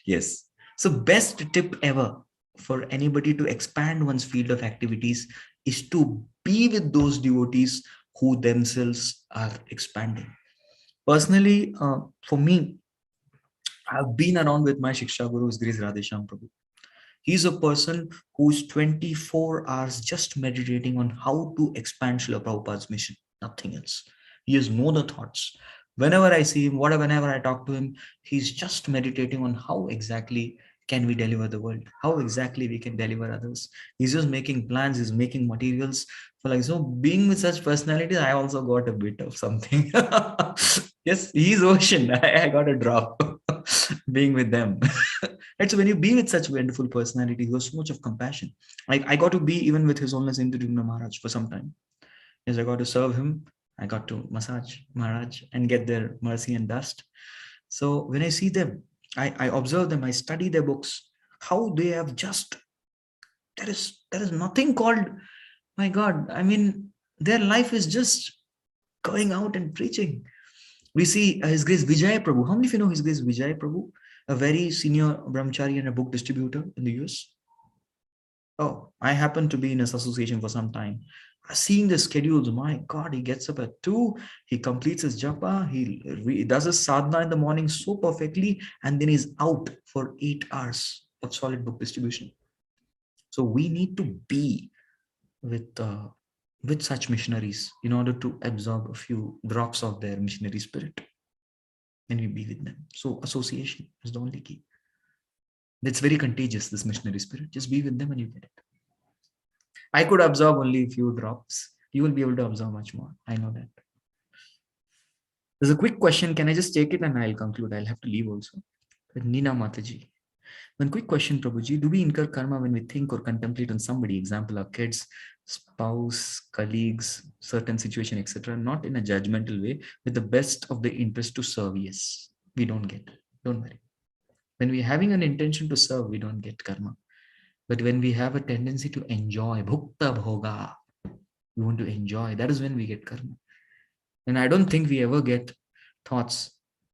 Yes. So best tip ever for anybody to expand one's field of activities is to be with those devotees who themselves are expanding. Personally, for me, I've been around with my Shiksha Guru, Grace Radhesham Prabhu. He's a person who's 24 hours just meditating on how to expand Srila Prabhupada's mission, nothing else. He has no other thoughts. Whenever I see him, whenever I talk to him, he's just meditating on how exactly can we deliver the world, how exactly we can deliver others. He's just making plans, he's making materials for like, so being with such personalities, I also got a bit of something. Yes, he's ocean. I got a drop being with them. Right, so when you be with such wonderful personalities, there's so much of compassion. I got to be even with His Holiness Indra Maharaj for some time. Yes, I got to serve him. I got to massage Maharaj and get their mercy and dust. So when I see them, I observe them, I study their books, how they have just, there is nothing called, my God, I mean, their life is just going out and preaching. We see His Grace Vijay Prabhu. How many of you know His Grace Vijay Prabhu? A very senior brahmachari and a book distributor in the US. Oh, I happen to be in his association for some time. Seeing the schedules, my God, he gets up at 2, he completes his japa, he does his sadhana in the morning so perfectly, and then he's out for 8 hours of solid book distribution. So we need to be with such missionaries in order to absorb a few drops of their missionary spirit. When we be with them. So association is the only key. It's very contagious, this missionary spirit. Just be with them and you get it. I could absorb only a few drops. You will be able to absorb much more. I know that. There's a quick question. Can I just take it and I'll conclude? I'll have to leave also. Nina Mataji. One quick question, Prabhuji. Do we incur karma when we think or contemplate on somebody? Example, our kids, spouse, colleagues, certain situation, etc. Not in a judgmental way, with the best of the interest to serve. Yes, we don't get. Don't worry. When we're having an intention to serve, we don't get karma. But when we have a tendency to enjoy, bhukta bhoga, we want to enjoy, that is when we get karma. And I don't think we ever get thoughts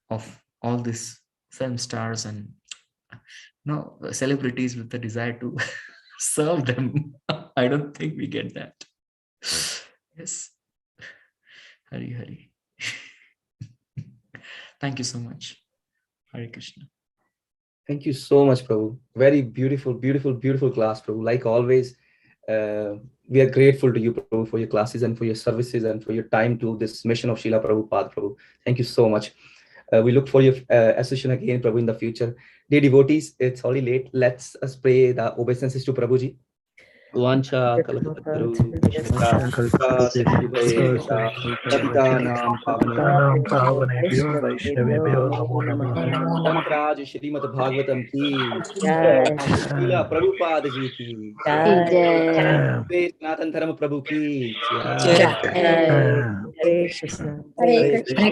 of all these film stars and celebrities with the desire to serve them. I don't think we get that. Yes. Hari Hari. Thank you so much. Hare Krishna. Thank you so much, Prabhu. Very beautiful, beautiful, beautiful class, Prabhu. Like always, we are grateful to you, Prabhu, for your classes and for your services and for your time to this mission of Srila Prabhupada, Prabhu. Thank you so much. We look for your association again, Prabhu, in the future. Dear devotees, it's already late. Let's pray the obeisances to Prabhuji. Vancha kalpataru Santraj Srimad Bhagavatam ki Srila Prabhupada ji ki Sanatana Dharma Prabhu ki Hare Krishna. Hare Krishna.